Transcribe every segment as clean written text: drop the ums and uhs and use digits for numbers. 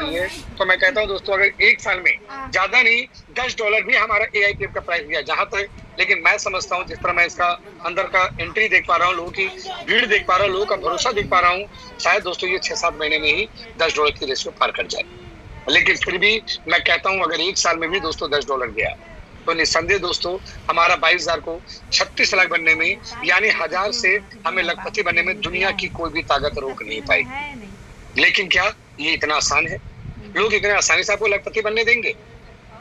रही है। तो मैं कहता हूँ दोस्तों, अगर एक साल में ज्यादा नहीं $10 भी हमारा AIPF का प्राइस गया जहां तक, लेकिन मैं समझता हूँ जिस तरह मैं इसका अंदर का एंट्री देख पा रहा हूँ, लोगों की भीड़ देख पा रहा हूँ, लोगों का भरोसा देख पा रहा हूँ, शायद दोस्तों ये 6-7 महीने में ही $10 की रेशियो पार कर जाए। लेकिन फिर भी मैं कहता हूँ अगर एक साल में भी दोस्तों $10 गया तो निस्संदेह दोस्तों हमारा 22,000 को 36 लाख बनने में, यानी 1000 से हमें लखपति बनने में दुनिया की कोई भी ताकत रोक नहीं पाएगी। लेकिन क्या ये इतना आसान है? लोग इतने आसानी से आपको लखपति बनने देंगे?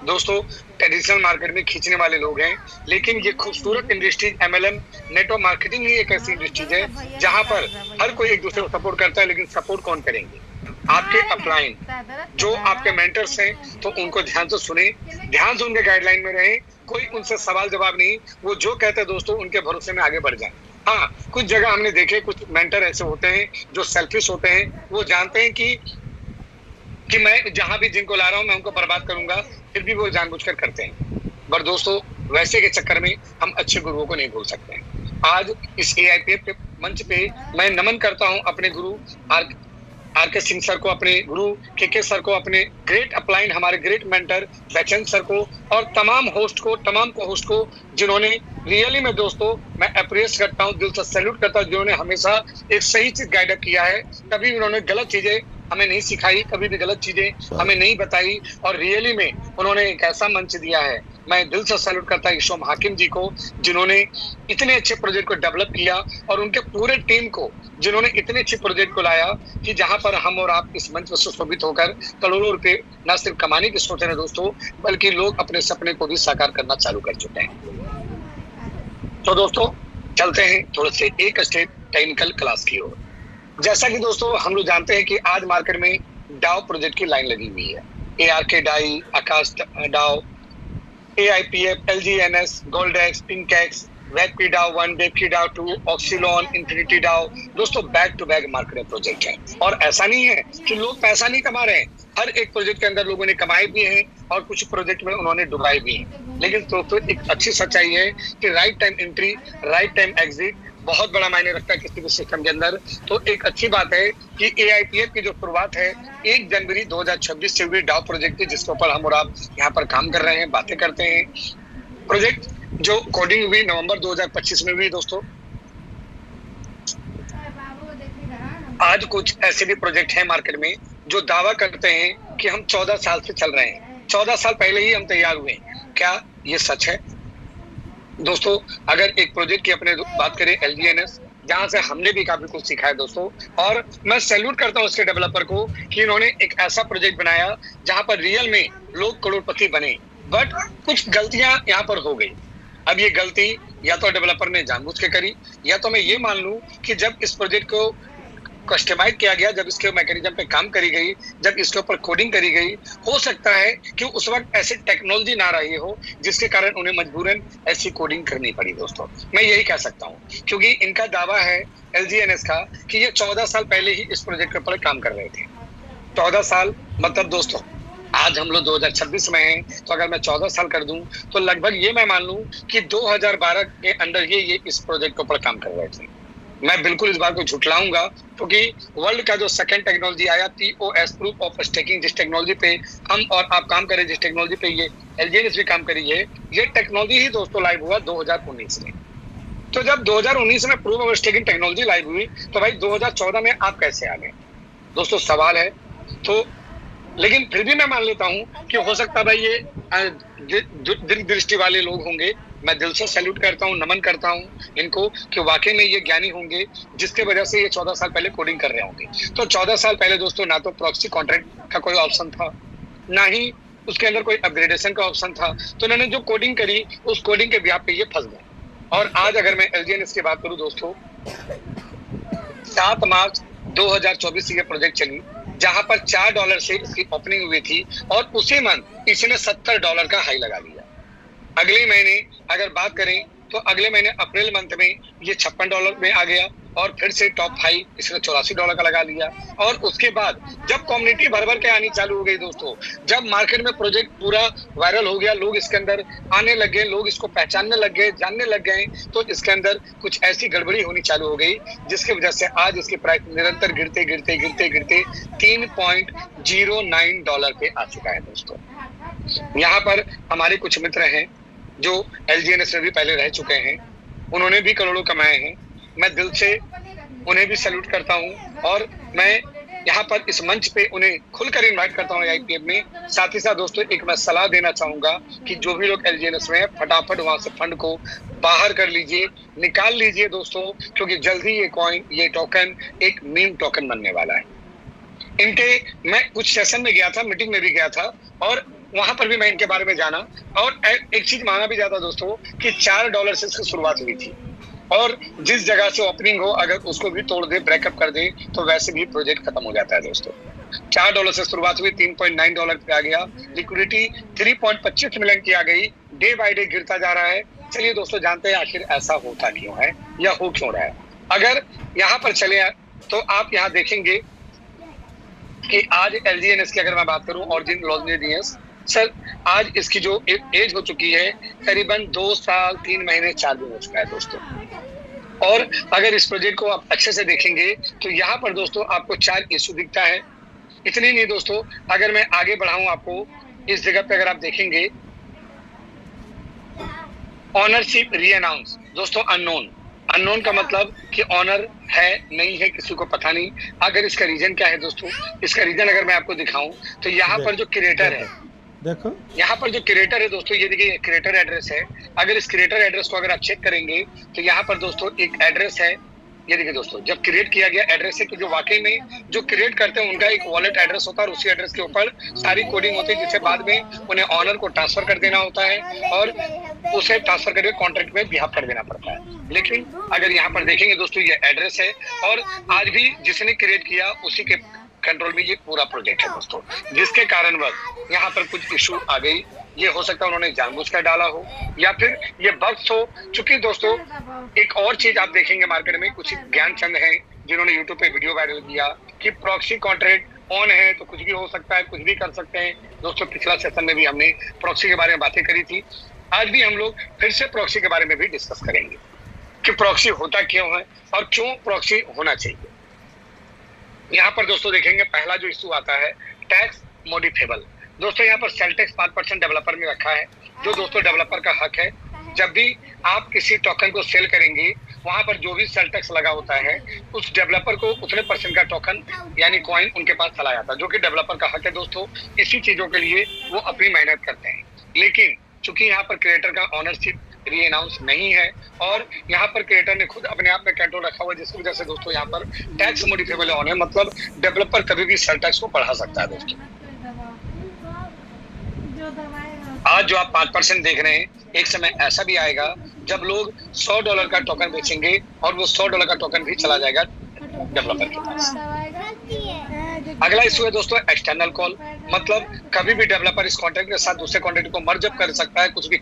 दोस्तों ट्रेडिशनल मार्केट में खींचने वाले लोग हैं, लेकिन ये खूबसूरत इंडस्ट्री MLM नेटवर्क मार्केटिंग ही एक ऐसी इंडस्ट्रीज है जहां पर हर कोई एक दूसरे को सपोर्ट करता है, लेकिन सपोर्ट कौन करेंगे? आपके अपलाइन जो आपके मेंटर्स हैं, तो उनको ध्यान से सुने, ध्यान से उनके गाइडलाइन में रहे, कोई उनसे सवाल जवाब नहीं, वो जो कहते हैं दोस्तों उनके भरोसे में आगे बढ़ जाए। हाँ, कुछ जगह हमने देखे कुछ मेंटर ऐसे होते हैं जो सेल्फिश होते हैं, वो जानते हैं कि मैं जहां भी जिनको ला रहा हूं मैं उनको बर्बाद करूंगा, फिर भी वो जानबूझकर करते हैं। पर दोस्तों वैसे के चक्कर में हम अच्छे गुरुओं को नहीं भूल सकते हैं। आज इस AIPF के मंच पे मैं नमन करता हूं अपने गुरु RK सिंह सर को, अपने गुरु KK सर को, अपने ग्रेट अपलाइन हमारे ग्रेट मेंटर बैचन सर को, और तमाम होस्ट को, तमाम को होस्ट को, जिन्होंने रियली में दोस्तों मैं अप्रिशिएट करता हूं, दिल से सैल्यूट करता हूं, जिन्होंने हमेशा एक सही चीज गाइड अप किया है। कभी उन्होंने गलत चीजें हमें नहीं सिखाई, कभी भी गलत चीजें हमें नहीं बताई, और रियली में उन्होंने एक ऐसा मंच दिया है। मैं दिल से सैल्यूट करता हूं ईशोम हाकिम जी को, जिन्होंने इतने अच्छे प्रोजेक्ट को डेवलप किया, और उनके पूरे टीम को जिन्होंने इतने अच्छे प्रोजेक्ट को लाया कि जहां पर हम और आप इस मंच पर सुशोभित होकर करोड़ों रुपए न सिर्फ कमाने की सोच रहे हैं दोस्तों, बल्कि लोग अपने सपने को भी साकार करना चालू कर चुके हैं। तो दोस्तों चलते हैं थोड़े से एक स्टेप टेक्निकल क्लास की ओर। जैसा कि दोस्तों हम लोग जानते हैं कि आज मार्केट में डाउ प्रोजेक्ट की लाइन लगी हुई है। ARK डाई, आकाश डाउ, AIPF, LGNS, गोल्डेक्स, पिंकेक्स, वेबकी डाउ 1, वेबकी डाउ 2, ऑक्सीलॉन, इन्फिनिटी डाउ, दोस्तों back to back market project है। और ऐसा नहीं है कि लोग पैसा नहीं कमा रहे हैं, हर एक प्रोजेक्ट के अंदर लोगों ने कमाए भी हैं और कुछ प्रोजेक्ट में उन्होंने डुबाए भी हैं। लेकिन दोस्तों एक अच्छी सच्चाई है कि right time entry, right time exit बहुत बड़ा मायने रखता है किसी भी सिस्टम के अंदर। तो एक अच्छी बात है कि AIPF की जो शुरुआत है 1 जनवरी 2026 से हुई डाउ प्रोजेक्ट की, जिसके ऊपर हम और आप यहाँ पर काम कर रहे हैं, बातें करते हैं। प्रोजेक्ट जो कोडिंग हुई नवंबर 2025 में हुई दोस्तों। आज कुछ ऐसे भी प्रोजेक्ट हैं मार्केट में जो दावा करते हैं कि हम 14 साल से चल रहे हैं, 14 साल पहले ही हम तैयार हुए। क्या ये सच है दोस्तों? अगर एक प्रोजेक्ट की अपने बात करें LGNS, जहां से हमने भी काफी कुछ सीखा है दोस्तों, और मैं सैल्यूट करता हूं उसके डेवलपर को कि इन्होंने एक ऐसा प्रोजेक्ट बनाया जहां पर रियल में लोग करोड़पति बने। बट कुछ गलतियां यहाँ पर हो गई। अब ये गलती या तो डेवलपर ने जानबूझ के करी, या तो मैं ये मान लूं कि जब इस प्रोजेक्ट को कस्टमाइज किया गया, जब इसके मैकेनिज्म पे काम करी गई, जब इसके ऊपर कोडिंग करी गई, हो सकता है कि उस वक्त ऐसी टेक्नोलॉजी ना रही हो जिसके कारण उन्हें मजबूरन ऐसी कोडिंग करनी पड़ी दोस्तों। मैं यही कह सकता हूँ, क्योंकि इनका दावा है LGNS का कि ये 14 साल पहले ही इस प्रोजेक्ट के ऊपर काम कर रहे थे। 14 साल मतलब दोस्तों आज हम लोग 2026 में हैं, तो अगर मैं 14 साल कर दूं तो लगभग ये मैं मान लूं कि 2012 के अंदर ही ये इस प्रोजेक्ट के ऊपर काम कर रहे थे। मैं बिल्कुल इस बात को झुठलाऊंगा, क्योंकि वर्ल्ड का जो सेकंड टेक्नोलॉजी आया POS, प्रूफ ऑफ स्टेकिंग, जिस टेक्नोलॉजी पे हम और आप काम करें, जिस टेक्नोलॉजी पे ये LGNS भी काम करी है, ये टेक्नोलॉजी ही दोस्तों लाइव हुआ 2019 में। तो जब 2019 में proof of staking technology live हुई, तो भाई 2014 में आप कैसे आ गए दोस्तों? सवाल है। तो लेकिन फिर भी मैं मान लेता हूं कि हो सकता है भाई ये दीर्घ दृष्टि वाले लोग होंगे। मैं दिल से सैल्यूट करता हूं, नमन करता हूं इनको कि वाकई में ये ज्ञानी होंगे, जिसके वजह से ये 14 साल पहले कोडिंग कर रहे होंगे। तो 14 साल पहले दोस्तों ना तो प्रॉक्सी कॉन्ट्रैक्ट का कोई ऑप्शन था, ना ही उसके अंदर कोई अपग्रेडेशन का ऑप्शन था। तो उन्होंने जो कोडिंग करी, उस कोडिंग के ब्याह पे ये फंस गए। और आज अगर मैं LGNS की बात करूं दोस्तों, 7 मार्च 2024 ये प्रोजेक्ट चली, जहां पर $4 से इसकी ओपनिंग हुई थी, और उसी मंथ इसने $70 का हाई लगा लिया। अगले महीने अगर बात करें तो अगले महीने अप्रैल मंथ में ये $56 में आ गया, और फिर से टॉप 5 इसने $84 का लगा लिया। और उसके बाद जब कम्युनिटी भर भर के आनी चालू हो गई दोस्तों, जब मार्केट में प्रोजेक्ट पूरा वायरल हो गया, लोग इसके अंदर आने लग गए, लोग इसको पहचानने लग गए, जानने लग गए, तो इसके अंदर कुछ ऐसी गड़बड़ी होनी चालू हो गई जिसकी वजह से आज इसकी प्राइस निरंतर गिरते गिरते गिरते गिरते $3.09 पे आ चुका है दोस्तों। यहाँ पर हमारे कुछ मित्र हैं जो LGNS में भी पहले रह चुके हैं, उन्होंने भी करोड़ों कमाए हैं। मैं दिल से उन्हें भी सैल्यूट करता हूं और मैं यहाँ पर इस मंच पे उन्हें खुलकर इनवाइट करता हूँ IPF में। साथ ही साथ दोस्तों एक मैं सलाह देना चाहूंगा कि जो भी लोग LGNS में है, फटाफट वहां से फंड को बाहर कर लीजिए, निकाल लीजिए दोस्तों, क्योंकि जल्दी ये कॉइन, ये टोकन एक मीम टोकन बनने वाला है। इनके मैं कुछ सेशन में गया था, मीटिंग में भी गया था, और वहां पर भी मैं इनके बारे में जाना, और एक चीज माना भी जाता दोस्तों कि $4 से इसकी शुरुआत हुई थी, और जिस जगह से ओपनिंग हो अगर उसको भी तोड़ दे, ब्रेकअप कर दे, तो वैसे भी प्रोजेक्ट खत्म हो जाता है दोस्तों। $4 से शुरुआत हुई, $3.9 पे आ गया, लिक्विडिटी 3.25 मिलियन की आ गई, डे बाय डे गिरता जा रहा है। चलिए दोस्तों जानते हैं आखिर ऐसा होता क्यों है या हो क्यों रहा है। अगर यहाँ पर चले तो आप यहाँ देखेंगे कि आज LGNS की अगर मैं बात करूं, ऑरिजिन लॉजिनियस सर, आज इसकी जो एज हो चुकी है करीबन 2 साल 3 महीने 4 दिन हो चुका है दोस्तों। और अगर इस प्रोजेक्ट को आप अच्छे से देखेंगे तो यहाँ पर दोस्तों आपको 4 इशू दिखता है। इतनी नहीं दोस्तों, अगर मैं आगे बढ़ाऊं आपको, इस जगह पे अगर आप देखेंगे ऑनरशिप रीअनाउंस दोस्तों, अननोन का मतलब कि ऑनर है नहीं है, किसी को पता नहीं। अगर इसका रीजन क्या है दोस्तों, इसका रीजन अगर मैं आपको दिखाऊं तो यहाँ पर जो क्रिएटर है, देखो यहाँ पर जो क्रिएटर है दोस्तों, ये देखिए क्रिएटर एड्रेस है। अगर इस क्रिएटर एड्रेस को अगर आप चेक करेंगे तो यहाँ पर दोस्तों एक एड्रेस है, ये देखिए दोस्तों, जब क्रिएट किया गया एड्रेस है कि जो वाकई में जो क्रिएट करते हैं उनका एक वॉलेट एड्रेस होता है, और उसी एड्रेस के ऊपर सारी कोडिंग होती है, जिसे बाद में उन्हें ऑनर को ट्रांसफर कर देना होता है और उसे ट्रांसफर करके कॉन्ट्रैक्ट में बिहाफ कर देना पड़ता है। लेकिन अगर यहाँ पर देखेंगे दोस्तों, ये एड्रेस है और आज भी जिसने क्रिएट किया उसी के कंट्रोल में ये पूरा प्रोजेक्ट है दोस्तों, जिसके कारणवश यहाँ पर कुछ इशू आ गई। ये हो सकता है उन्होंने जानबूझकर डाला हो या फिर ये बग्स हो। चूंकि दोस्तों एक और चीज आप देखेंगे मार्केट में, कुछ ज्ञानचंद हैं जिन्होंने यूट्यूब पे वीडियो वायरल किया कि प्रॉक्सी कॉन्ट्रैक्ट ऑन है तो कुछ भी हो सकता है, कुछ भी कर सकते हैं दोस्तों। पिछला सेशन में भी हमने प्रॉक्सी के बारे में बातें करी थी, आज भी हम लोग फिर से प्रॉक्सी के बारे में भी डिस्कस करेंगे कि प्रॉक्सी होता क्यों है और क्यों प्रॉक्सी होना चाहिए। यहाँ पर दोस्तों देखेंगे पहला जो इशू आता है टैक्स मॉडिफेबल। दोस्तों यहाँ पर सेल टैक्स 5% डेवलपर में रखा है, जो दोस्तों डेवलपर का हक है। जब भी आप किसी टोकन को सेल करेंगे, वहां पर जो भी सेल टैक्स लगा होता है, उस डेवलपर को उतने % का टोकन यानी कॉइन उनके पास चला जाता है, जो कि डेवलपर का हक है दोस्तों। इसी चीजों के लिए वो अपनी मेहनत करते हैं। लेकिन चूंकि यहाँ पर क्रिएटर का ऑनरशिप रीअनाउंस नहीं है और यहाँ पर क्रिएटर ने खुद अपने आप में कंट्रोल रखा हुआ है, जिसकी वजह से दोस्तों यहाँ पर टैक्स मॉडिफेबल ऑन है, मतलब डेवलपर कभी भी सेल टैक्स को बढ़ा सकता है दोस्तों। आज जो आप 5% देख रहे हैं, एक समय ऐसा भी आएगा जब लोग $100 का टोकन बेचेंगे और वो $100 का टोकन भी चला जाएगा डेवलपर के पास। अगला इशू है दोस्तों एक्सटर्नल कॉल, मतलब कभी भी डेवलपर इस कॉन्ट्रैक्ट के साथ दूसरे कॉन्ट्रैक्ट को मर्ज अप कर सकता है, कुछ भी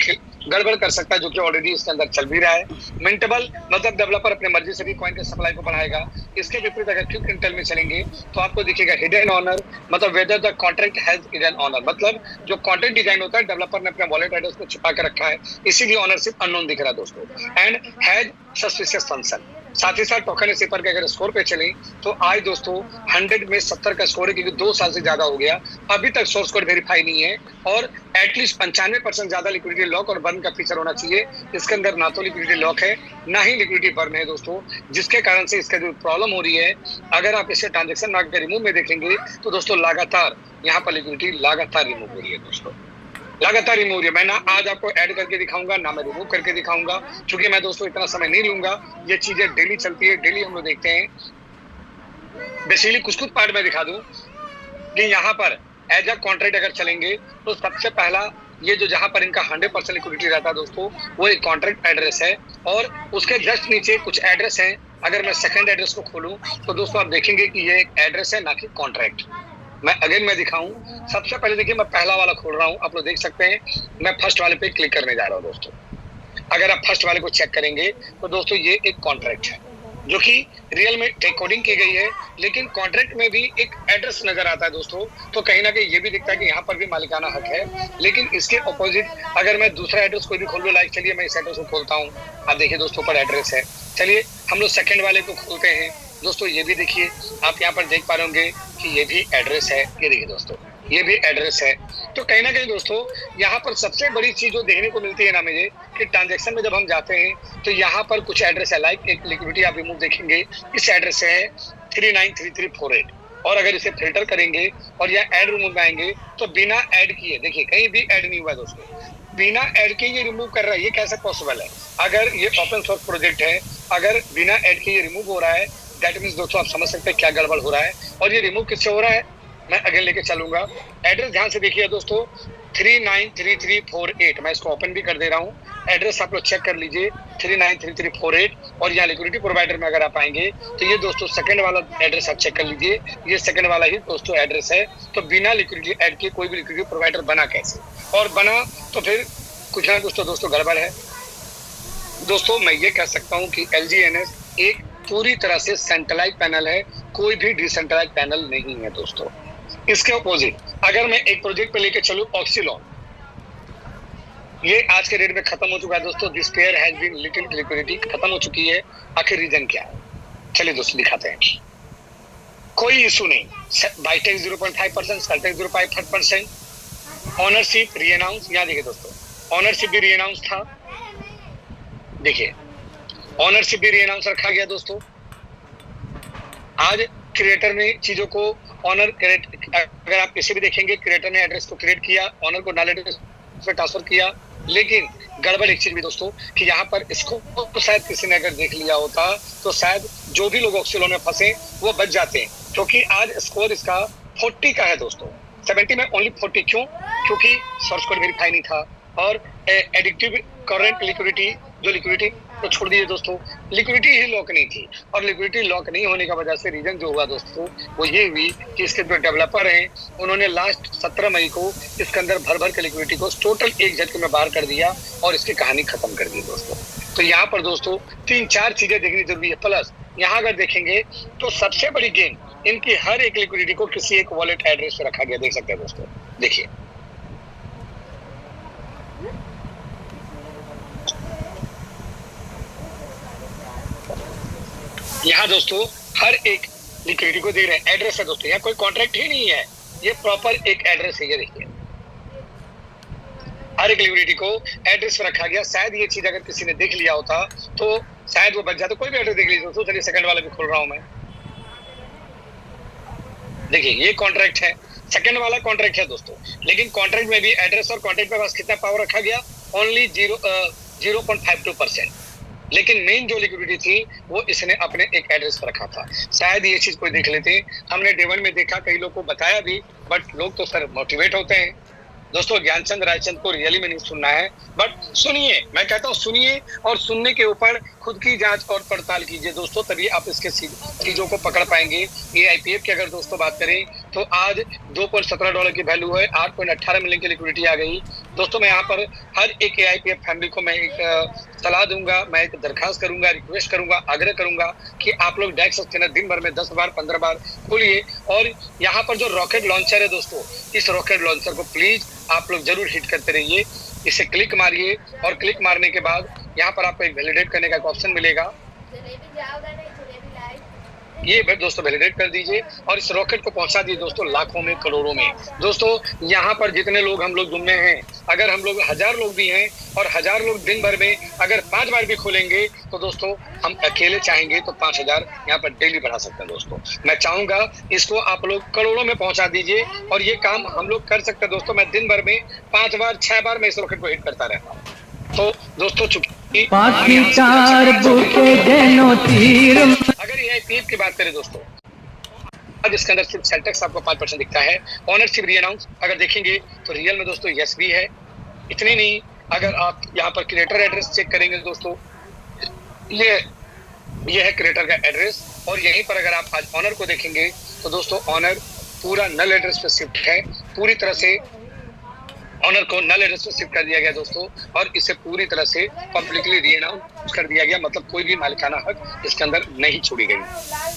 गड़बड़ कर सकता है, जो कि ऑलरेडी इसके अंदर चल भी रहा है। मिंटेबल मतलब डेवलपर अपने मर्जी से भी कॉइन के सप्लाई को बढ़ाएगा। इसके विपरीत अगर क्विक इंटेल में चलेंगे तो आपको दिखेगा हिडन ऑनर, मतलब whether the contract has hidden owner, मतलब जो कॉन्टेंट डिजाइन होता है डेवलपर ने अपने वॉलेट एड्रेस को छिपा के रखा है, इसीलिए ऑनरशिप अननोन दिख रहा है दोस्तों। And has suspicious function. साथ ही साथ टोकन सिपर के अगर स्कोर पे चले तो आज दोस्तों 100 में 70 का स्कोर है, क्योंकि 2 साल से ज्यादा हो गया, अभी तक सोर्स कोड वेरीफाई नहीं है। और एटलीस्ट 95% ज्यादा लिक्विडिटी लॉक और बर्न का फीचर होना चाहिए। इसके अंदर ना तो लिक्विडिटी लॉक है ना ही लिक्विडिटी बर्न है दोस्तों, जिसके कारण से इसका जो प्रॉब्लम हो रही है, अगर आप इसे ट्रांजेक्शन मार्क के रिमूव में देखेंगे तो दोस्तों लगातार यहाँ पर लिक्विडिटी लगातार रिमूव हो रही है दोस्तों, लगातार रिमूव है। मैं ना आज आपको ऐड करके दिखाऊंगा ना मैं रिमूव करके दिखाऊंगा, क्योंकि मैं दोस्तों इतना समय नहीं लूंगा। ये चीजें डेली चलती है, डेली हम लोग देखते हैं। बेसिकली कुछ पार्ट में दिखा दूं कि यहाँ पर एज अ कॉन्ट्रैक्ट अगर चलेंगे तो सबसे पहला ये जो जहां पर इनका 100% लिक्विडिटी रहता है दोस्तों, वो एक कॉन्ट्रैक्ट एड्रेस है और उसके जस्ट नीचे कुछ एड्रेस हैं। अगर मैं सेकंड एड्रेस को खोलूं तो दोस्तों आप देखेंगे कि ये एक एड्रेस है, ना कि कॉन्ट्रैक्ट। मैं दिखाऊं, सबसे पहले देखिए मैं पहला वाला खोल रहा हूं, आप लोग देख सकते हैं। मैं फर्स्ट वाले पे क्लिक करने जा रहा हूं दोस्तों। अगर आप फर्स्ट वाले को चेक करेंगे तो दोस्तों ये एक कॉन्ट्रैक्ट है, जो कि रियल में कोडिंग की गई है, लेकिन कॉन्ट्रैक्ट में भी एक एड्रेस नजर आता है दोस्तों। तो कहीं ना कहीं ये भी दिखता है कि यहाँ पर भी मालिकाना हक है, लेकिन इसके ऑपोजिट अगर मैं दूसरा एड्रेस कोई भी खोल लूँ, लाइक चलिए मैं इस एड्रेस को खोलता हूँ, आप देखिए दोस्तों पर एड्रेस है। चलिए हम लोग सेकंड वाले को खोलते हैं दोस्तों, ये भी देखिए आप यहाँ पर देख पा रहे होंगे कि ये भी एड्रेस है, ये देखिए दोस्तों ये भी एड्रेस है। तो कहीं ना कहीं दोस्तों यहाँ पर सबसे बड़ी चीज जो देखने को मिलती है ना मुझे, कि ट्रांजेक्शन में जब हम जाते हैं तो यहाँ पर कुछ एड्रेस है, लाइक एक लिक्विडिटी आप रिमूव देखेंगे, इस एड्रेस से है 393348, और अगर इसे फिल्टर करेंगे और यहाँ ऐड रिमूव में आएंगे तो बिना ऐड किए, देखिए कहीं भी ऐड नहीं हुआ है दोस्तों, बिना ऐड के ये रिमूव कर रहा है, ये कैसे पॉसिबल है? अगर ये ओपन सोर्स प्रोजेक्ट है, अगर बिना ऐड के ये रिमूव हो रहा है, दैट मीन्स दोस्तों आप समझ सकते हैं क्या गड़बड़ हो रहा है। और ये रिमूव किससे हो रहा है, मैं अगेन लेके चलूंगा। एड्रेस ध्यान से देखिए दोस्तों 393348, मैं इसको ओपन भी कर दे रहा हूँ। एड्रेस आप लोग चेक कर लीजिए 393348, और यहाँ लिक्विडिटी प्रोवाइडर में अगर आप आएंगे तो ये दोस्तों सेकंड वाला एड्रेस आप चेक कर लीजिए, ये सेकंड वाला ही दोस्तों एड्रेस है। तो बिना लिक्विडिटी ऐड के कोई भी लिक्विडिटी प्रोवाइडर बना कैसे, और बना तो फिर कुछ ना कुछ तो दोस्तों गड़बड़ है। दोस्तों मैं ये कह सकता हूँ कि LGNS एक पूरी तरह से सेंट्रलाइज पैनल है, कोई भी डिसेंट्रलाइज पैनल नहीं है दोस्तों। इसके अपोजिट अगर मैं एक प्रोजेक्ट पे लेके चलूं ऑक्सीलॉन, ये आज के डेट में खत्म हो चुका है दोस्तों। This pair has been little liquidity खत्म हो चुकी है। आखिर रीजन क्या है, चलिए दोस्तों दिखाते हैं। कोई इशू नहीं, बाइटेक 0.5%, सेल्टेक 0.5%, ऑनरशिप री अनाउंस, यहाँ देखिए दोस्तों ऑनरशिप भी री अनाउंस था, देखिए ऑनरशिप भी री अनाउंस रखा गया दोस्तों। आज क्रिएटर ने चीजों को ऑनर क्रिएट, अगर आप इसे भी देखेंगे क्रिएटर ने एड्रेस को क्रिएट किया, ऑनर को नल एड्रेस पे ट्रांसफर किया, लेकिन गड़बड़ एक चीज भी दोस्तों कि यहाँ पर इसको तो शायद किसी ने अगर देख लिया होता तो शायद जो भी लोग ऑक्सीलॉन में फंसे वो बच जाते हैं, क्योंकि आज स्कोर इसका 40 का है दोस्तों, 70 में ओनली 40। क्यों? क्योंकि सोर्स कोड वेरीफाई नहीं था, और एडिक्टिव करंट लिक्विडिटी, जो लिक्विडिटी तो छोड़ दीजिए दोस्तों, लिक्विडिटी ही लॉक नहीं थी, और लिक्विडिटी लॉक नहीं होने का वजह से रीजन जो हुआ दोस्तों वो ये हुई कि इसके जो डेवलपर हैं उन्होंने लास्ट 17 मई को इसके अंदर भर भर के लिक्विडिटी को टोटल एक झटके में बाहर कर दिया और इसकी कहानी खत्म कर दी दोस्तों। तो यहाँ पर दोस्तों 3-4 चीजें देखनी जरूरी है। प्लस यहाँ अगर देखेंगे तो सबसे बड़ी गेम इनकी हर एक लिक्विडिटी को किसी एक वॉलेट एड्रेस पे रखा गया, देख सकते हैं दोस्तों, देखिए यहाँ दोस्तों हर एक लिक्विडिटी को देख रहे हैं, एड्रेस है दोस्तों, यहाँ कोई कॉन्ट्रैक्ट ही नहीं है, ये प्रॉपर एक एड्रेस है, ये देखिए हर एक लिक्विडिटी को एड्रेस पर रखा गया। शायद ये चीज अगर किसी ने देख लिया होता तो शायद वो बच जाता, कोई भी एड्रेस देख लीजिए दोस्तों। चलिए सेकंड वाला भी खोल रहा हूं मैं, देखिए ये कॉन्ट्रैक्ट है, सेकंड वाला कॉन्ट्रैक्ट है दोस्तों, लेकिन कॉन्ट्रैक्ट में भी एड्रेस और कॉन्ट्रैक्ट पे बस कितना पावर रखा गया, ओनली 0.52%, लेकिन मेन जो लिक्विडिटी थी वो इसने अपने एक एड्रेस पर रखा था। शायद ये चीज कोई देख लेते, हमने डे 1 में देखा, कई लोग को बताया भी, बट लोग तो सर मोटिवेट होते हैं दोस्तों। ज्ञानचंद रायचंद को रियली में नहीं सुनना है, बट सुनिए, मैं कहता हूँ सुनिए, और सुनने के ऊपर खुद की जांच और पड़ताल कीजिए दोस्तों, तभी आप इसके चीजों को पकड़ पाएंगे। ये IPF की अगर दोस्तों बात करें तो आज $2.17 की वैल्यू है, 8.18 मिलियन की लिक्विडिटी आ गई दोस्तों। मैं यहाँ पर हर एक IPF फैमिली को मैं एक सलाह दूंगा, मैं एक दरखास्त करूंगा, रिक्वेस्ट करूंगा, आग्रह करूंगा कि आप लोग डेक्स स्कैनर दिन भर में 10 बार 15 बार खोलिए, और यहाँ पर जो रॉकेट लॉन्चर है दोस्तों, इस रॉकेट लॉन्चर को प्लीज आप लोग जरूर हिट करते रहिए, इसे क्लिक मारिए, और क्लिक मारने के बाद यहाँ पर आपको एक वैलिडेट करने का ऑप्शन मिलेगा, ये दोस्तों वैलिडेट कर दीजिए और इस रॉकेट को पहुंचा दिए दोस्तों लाखों में, करोड़ों में। दोस्तों यहाँ पर जितने लोग हम लोग जुम्मे हैं, अगर हम लोग 1000 लोग भी हैं और 1000 लोग दिन भर में अगर 5 बार भी खोलेंगे तो दोस्तों हम अकेले चाहेंगे तो 5000 यहाँ पर डेली बढ़ा सकते हैं दोस्तों। मैं चाहूंगा इसको आप लोग करोड़ों में पहुंचा दीजिए, और ये काम हम लोग कर सकते हैं दोस्तों। मैं दिन भर में 5 बार 6 बार मैं इस रॉकेट को हिट करता रहता हूँ। तो दोस्तों चुकी अगर ये IPF की बात करें दोस्तों, अब इसके अंदर सिर्फ सेल्टेक्स आपको 5% दिखता है। ऑनरशिप री अनाउंस अगर देखेंगे तो रियल में दोस्तों यस भी है, इतनी नहीं, अगर आप यहाँ पर क्रिएटर एड्रेस चेक करेंगे दोस्तों, ये है क्रिएटर का एड्रेस, और यहीं पर अगर आप आज ऑनर को देखेंगे तो दोस्तों ऑनर पूरा नल एड्रेस पे शिफ्ट है, पूरी तरह से ऑनर को नल एड्रेस पे शिफ्ट कर दिया गया दोस्तों, और इसे पूरी तरह से पब्लिकली रीअनाउंस कर दिया गया, मतलब कोई भी मालिकाना हक इसके अंदर नहीं छोड़ी गई।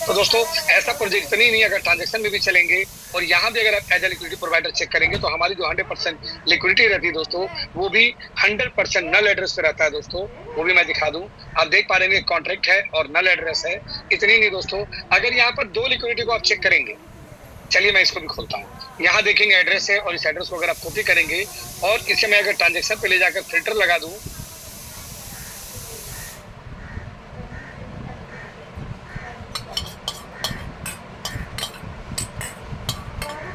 तो दोस्तों ऐसा प्रोजेक्ट इतनी नहीं, अगर ट्रांजेक्शन में भी चलेंगे और यहाँ भी अगर आप as a liquidity provider check करेंगे तो हमारी जो 100% लिक्विडिटी रहती है दोस्तों, वो भी 100% नल एड्रेस पे रहता है दोस्तों। वो भी मैं दिखा दूं, आप देख पा रहे हैं कॉन्ट्रैक्ट है और नल एड्रेस है। इतनी नहीं दोस्तों, अगर यहाँ पर 2 लिक्विडिटी को आप चेक करेंगे, चलिए मैं इसको भी खोलता हूँ। यहाँ देखेंगे एड्रेस है, और इस एड्रेस को अगर आप कॉपी करेंगे और इसे मैं अगर ट्रांजेक्शन पे ले जाकर फिल्टर लगा दूं,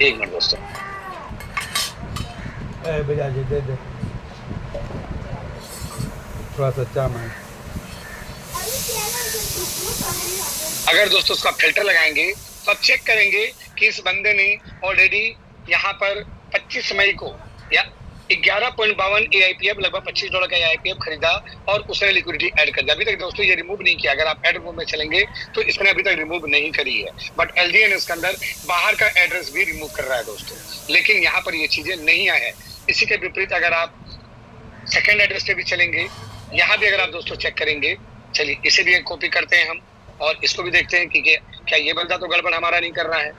एक मिनट दोस्तों, दे दे थोड़ा सा चावल। अगर दोस्तों उसका फिल्टर लगाएंगे तो आप चेक करेंगे कि इस बंदे ने ऑलरेडी यहाँ पर 25 मई को या 11.52 AIPF लगभग $25 का AIPF खरीदा और उसने लिक्विडिटी ऐड कर दिया। अभी तक दोस्तों ये रिमूव नहीं किया, अगर आप ऐड रिमूव में चलेंगे तो इसने अभी तक रिमूव नहीं करी है, बट LGN इसके अंदर बाहर का एड्रेस भी रिमूव कर रहा है दोस्तों, लेकिन यहाँ पर ये चीजें नहीं आए हैं। इसी के विपरीत अगर आप सेकेंड एड्रेस पे भी चलेंगे, यहाँ भी अगर आप दोस्तों चेक करेंगे, चलिए इसे भी कॉपी करते हैं हम और इसको भी देखते हैं कि क्या ये बंदा तो गड़बड़ हमारा नहीं कर रहा है।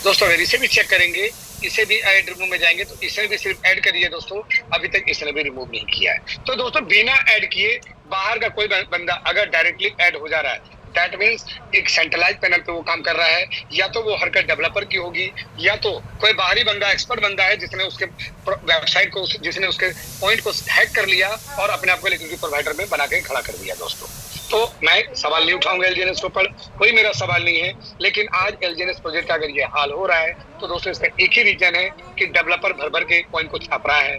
दोस्तों अगर इसे भी चेक करेंगे, इसे भी ऐड रिमूव में जाएंगे तो इसने भी सिर्फ ऐड करी है दोस्तों, अभी तक इसने भी रिमूव नहीं किया है। तो दोस्तों बिना ऐड किए बाहर का कोई बंदा अगर डायरेक्टली ऐड हो जा रहा है, दैट मीन्स एक सेंट्रलाइज पैनल पे वो काम कर रहा है, या तो वो हरकत डेवलपर की होगी, या तो कोई बाहरी बंदा, एक्सपर्ट बंदा है जिसने उसके वेबसाइट को, जिसने उसके पॉइंट को हैक कर लिया और अपने आप को लिक्विडिटी प्रोवाइडर में बना के खड़ा कर दिया दोस्तों। तो मैं सवाल नहीं उठाऊंगा LGNS के ऊपर, कोई मेरा सवाल नहीं है, लेकिन आज LGNS प्रोजेक्ट का अगर ये हाल हो रहा है तो दोस्तों इसका एक ही रीजन है कि डेवलपर भर भर के कॉइन को छाप रहा है,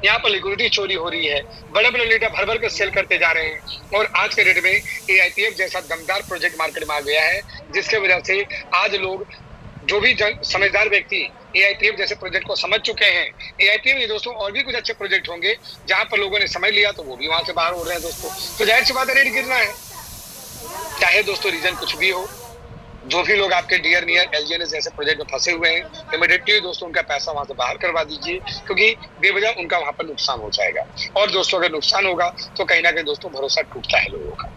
यहाँ पर लिक्विडिटी चोरी हो रही है, बड़े बड़े लीडर भर भर के सेल करते जा रहे हैं, और आज के रेट में AIPF जैसा दमदार प्रोजेक्ट मार्केट में आ गया है, जिसके वजह से आज लोग, जो भी समझदार व्यक्ति AIPF जैसे प्रोजेक्ट को समझ चुके हैं, AIPF में दोस्तों और भी कुछ अच्छे प्रोजेक्ट होंगे जहां पर लोगों ने समझ लिया तो वो भी वहां से बाहर हो रहे हैं दोस्तों। तो जाहिर सी बात है रेट गिरना है, चाहे दोस्तों रीजन कुछ भी हो। जो भी लोग आपके डियर नियर LGNS जैसे प्रोजेक्ट में फंसे हुए हैं, इमीडिएटली दोस्तों उनका पैसा वहां से बाहर करवा दीजिए, क्योंकि बेवजह उनका वहां पर नुकसान हो जाएगा, और दोस्तों अगर नुकसान होगा तो कहीं ना कहीं दोस्तों भरोसा टूटता है लोगों का।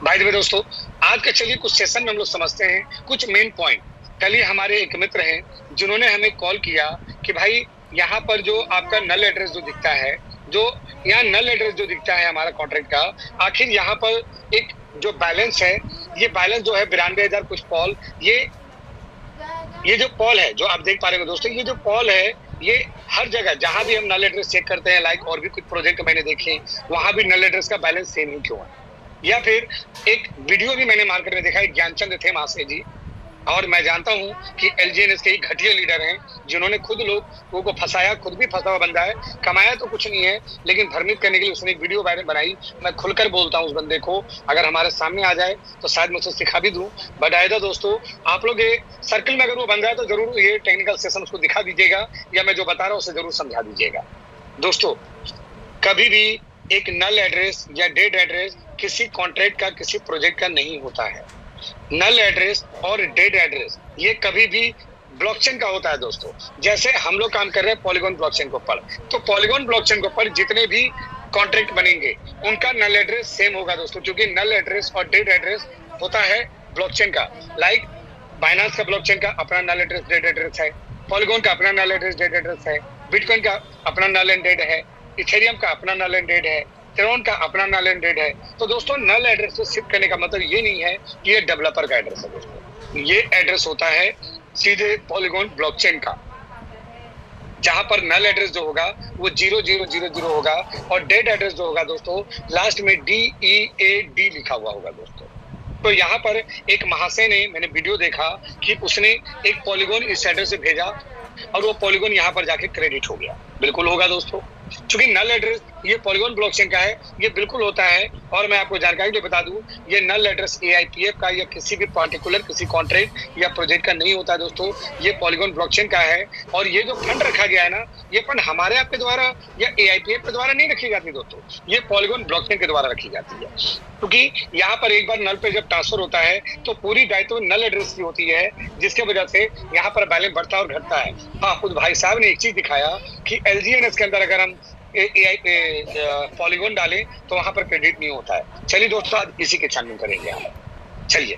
बाय द वे दोस्तों, आज के चलिए कुछ सेशन में हम लोग समझते हैं कुछ मेन पॉइंट। कल ही हमारे एक मित्र हैं जिन्होंने हमें कॉल किया कि भाई यहाँ पर जो आपका नल एड्रेस जो दिखता है, जो यहाँ नल एड्रेस जो दिखता है हमारा कॉन्ट्रैक्ट का, आखिर यहाँ पर एक जो बैलेंस है, ये बैलेंस जो है 92,000 कुछ पॉल, ये जो पॉल है जो आप देख पा रहे हो दोस्तों, ये जो पॉल है ये हर जगह जहां भी हम नल एड्रेस चेक करते हैं, लाइक और भी कुछ प्रोजेक्ट मैंने देखे, वहां भी नल एड्रेस का बैलेंस सेम ही क्यों है। या फिर एक वीडियो भी मैंने मार्केट में देखा, एक ज्ञानचंद थे मासे जी, और मैं जानता हूं कि LGNS के ही घटिया लीडर हैं जिन्होंने खुद लोगों को फंसाया, खुद भी फंसा हुआ बंदा है, कमाया तो कुछ नहीं है, लेकिन भ्रमित करने के लिए उसने एक वीडियो वायरल बनाई। मैं खुलकर बोलता हूं उस बंदे को, अगर हमारे सामने आ जाए तो शायद मैं उसे सिखा भी दूं, बट आयदा दोस्तों आप लोग ये सर्कल में अगर वो बंदा है तो जरूर ये टेक्निकल सेशन उसको दिखा दीजिएगा, या मैं जो बता रहा हूँ उसे जरूर समझा दीजिएगा। दोस्तों कभी भी एक नल एड्रेस या डेड एड्रेस किसी कॉन्ट्रैक्ट का, किसी प्रोजेक्ट का नहीं होता है। नल एड्रेस और डेड एड्रेस ये कभी भी ब्लॉकचेन का होता है दोस्तों। जैसे हम लोग काम कर रहे हैं पॉलीगॉन ब्लॉकचेन के ऊपर, तो पॉलीगॉन ब्लॉकचेन के ऊपर जितने भी कॉन्ट्रैक्ट बनेंगे उनका नल एड्रेस सेम होगा दोस्तों, क्योंकि नल एड्रेस और डेड एड्रेस होता है ब्लॉकचेन का। लाइक बाइनेंस का ब्लॉकचेन का अपना नल एड्रेस डेड एड्रेस है, पॉलीगॉन का अपना नल एड्रेस डेड एड्रेस है, बिटकॉइन का अपना नल एंड डेड है, इथेरियम का अपना नल एंड डेड है, ट्रोन का अपना नल एंड डेड है। तो दोस्तों नल एड्रेस को शिफ्ट करने का मतलब ये नहीं है कि ये डेवलपर का एड्रेस है दोस्तों, ये एड्रेस होता है सीधे पॉलीगॉन ब्लॉकचेन का, जहां पर नल एड्रेस जो होगा वो 0000 होगा, और डेड एड्रेस जो होगा दोस्तों लास्ट में DEAD लिखा हुआ होगा दोस्तों। तो यहाँ पर एक महाशय ने, मैंने वीडियो देखा कि उसने एक पॉलीगॉन इस एड्रेस से भेजा और वो पॉलीगॉन यहाँ पर जाके क्रेडिट हो गया। बिल्कुल होगा दोस्तों, क्योंकि नल एड्रेस ये पॉलीगॉन ब्लॉकचेन का है, ये बिल्कुल होता है। और मैं आपको जानकारी भी बता दूं, ये नल एड्रेस AIPF का या किसी भी पार्टिकुलर किसी कॉन्ट्रैक्ट या प्रोजेक्ट का नहीं होता दोस्तों, ये पॉलीगॉन ब्लॉकचेन का है। और ये जो फंड रखा गया है ना, ये फंड हमारे आपके द्वारा या AIPF के द्वारा नहीं रखी जाती दोस्तों, ये पॉलीगॉन ब्लॉकचेन के द्वारा रखी जाती है। क्योंकि यहाँ पर एक बार नल पे जब ट्रांसफर होता है तो पूरी दायित्व नल एड्रेस की होती है, जिसके वजह से यहाँ पर बैलेंस बढ़ता और घटता है। हाँ, खुद भाई साहब ने एक चीज दिखाया कि LGNS के अंदर अगर हम पॉलीगॉन डालें तो वहां पर क्रेडिट नहीं होता है। चलिए दोस्तों, आज इसी के छानबीन करेंगे हम। चलिए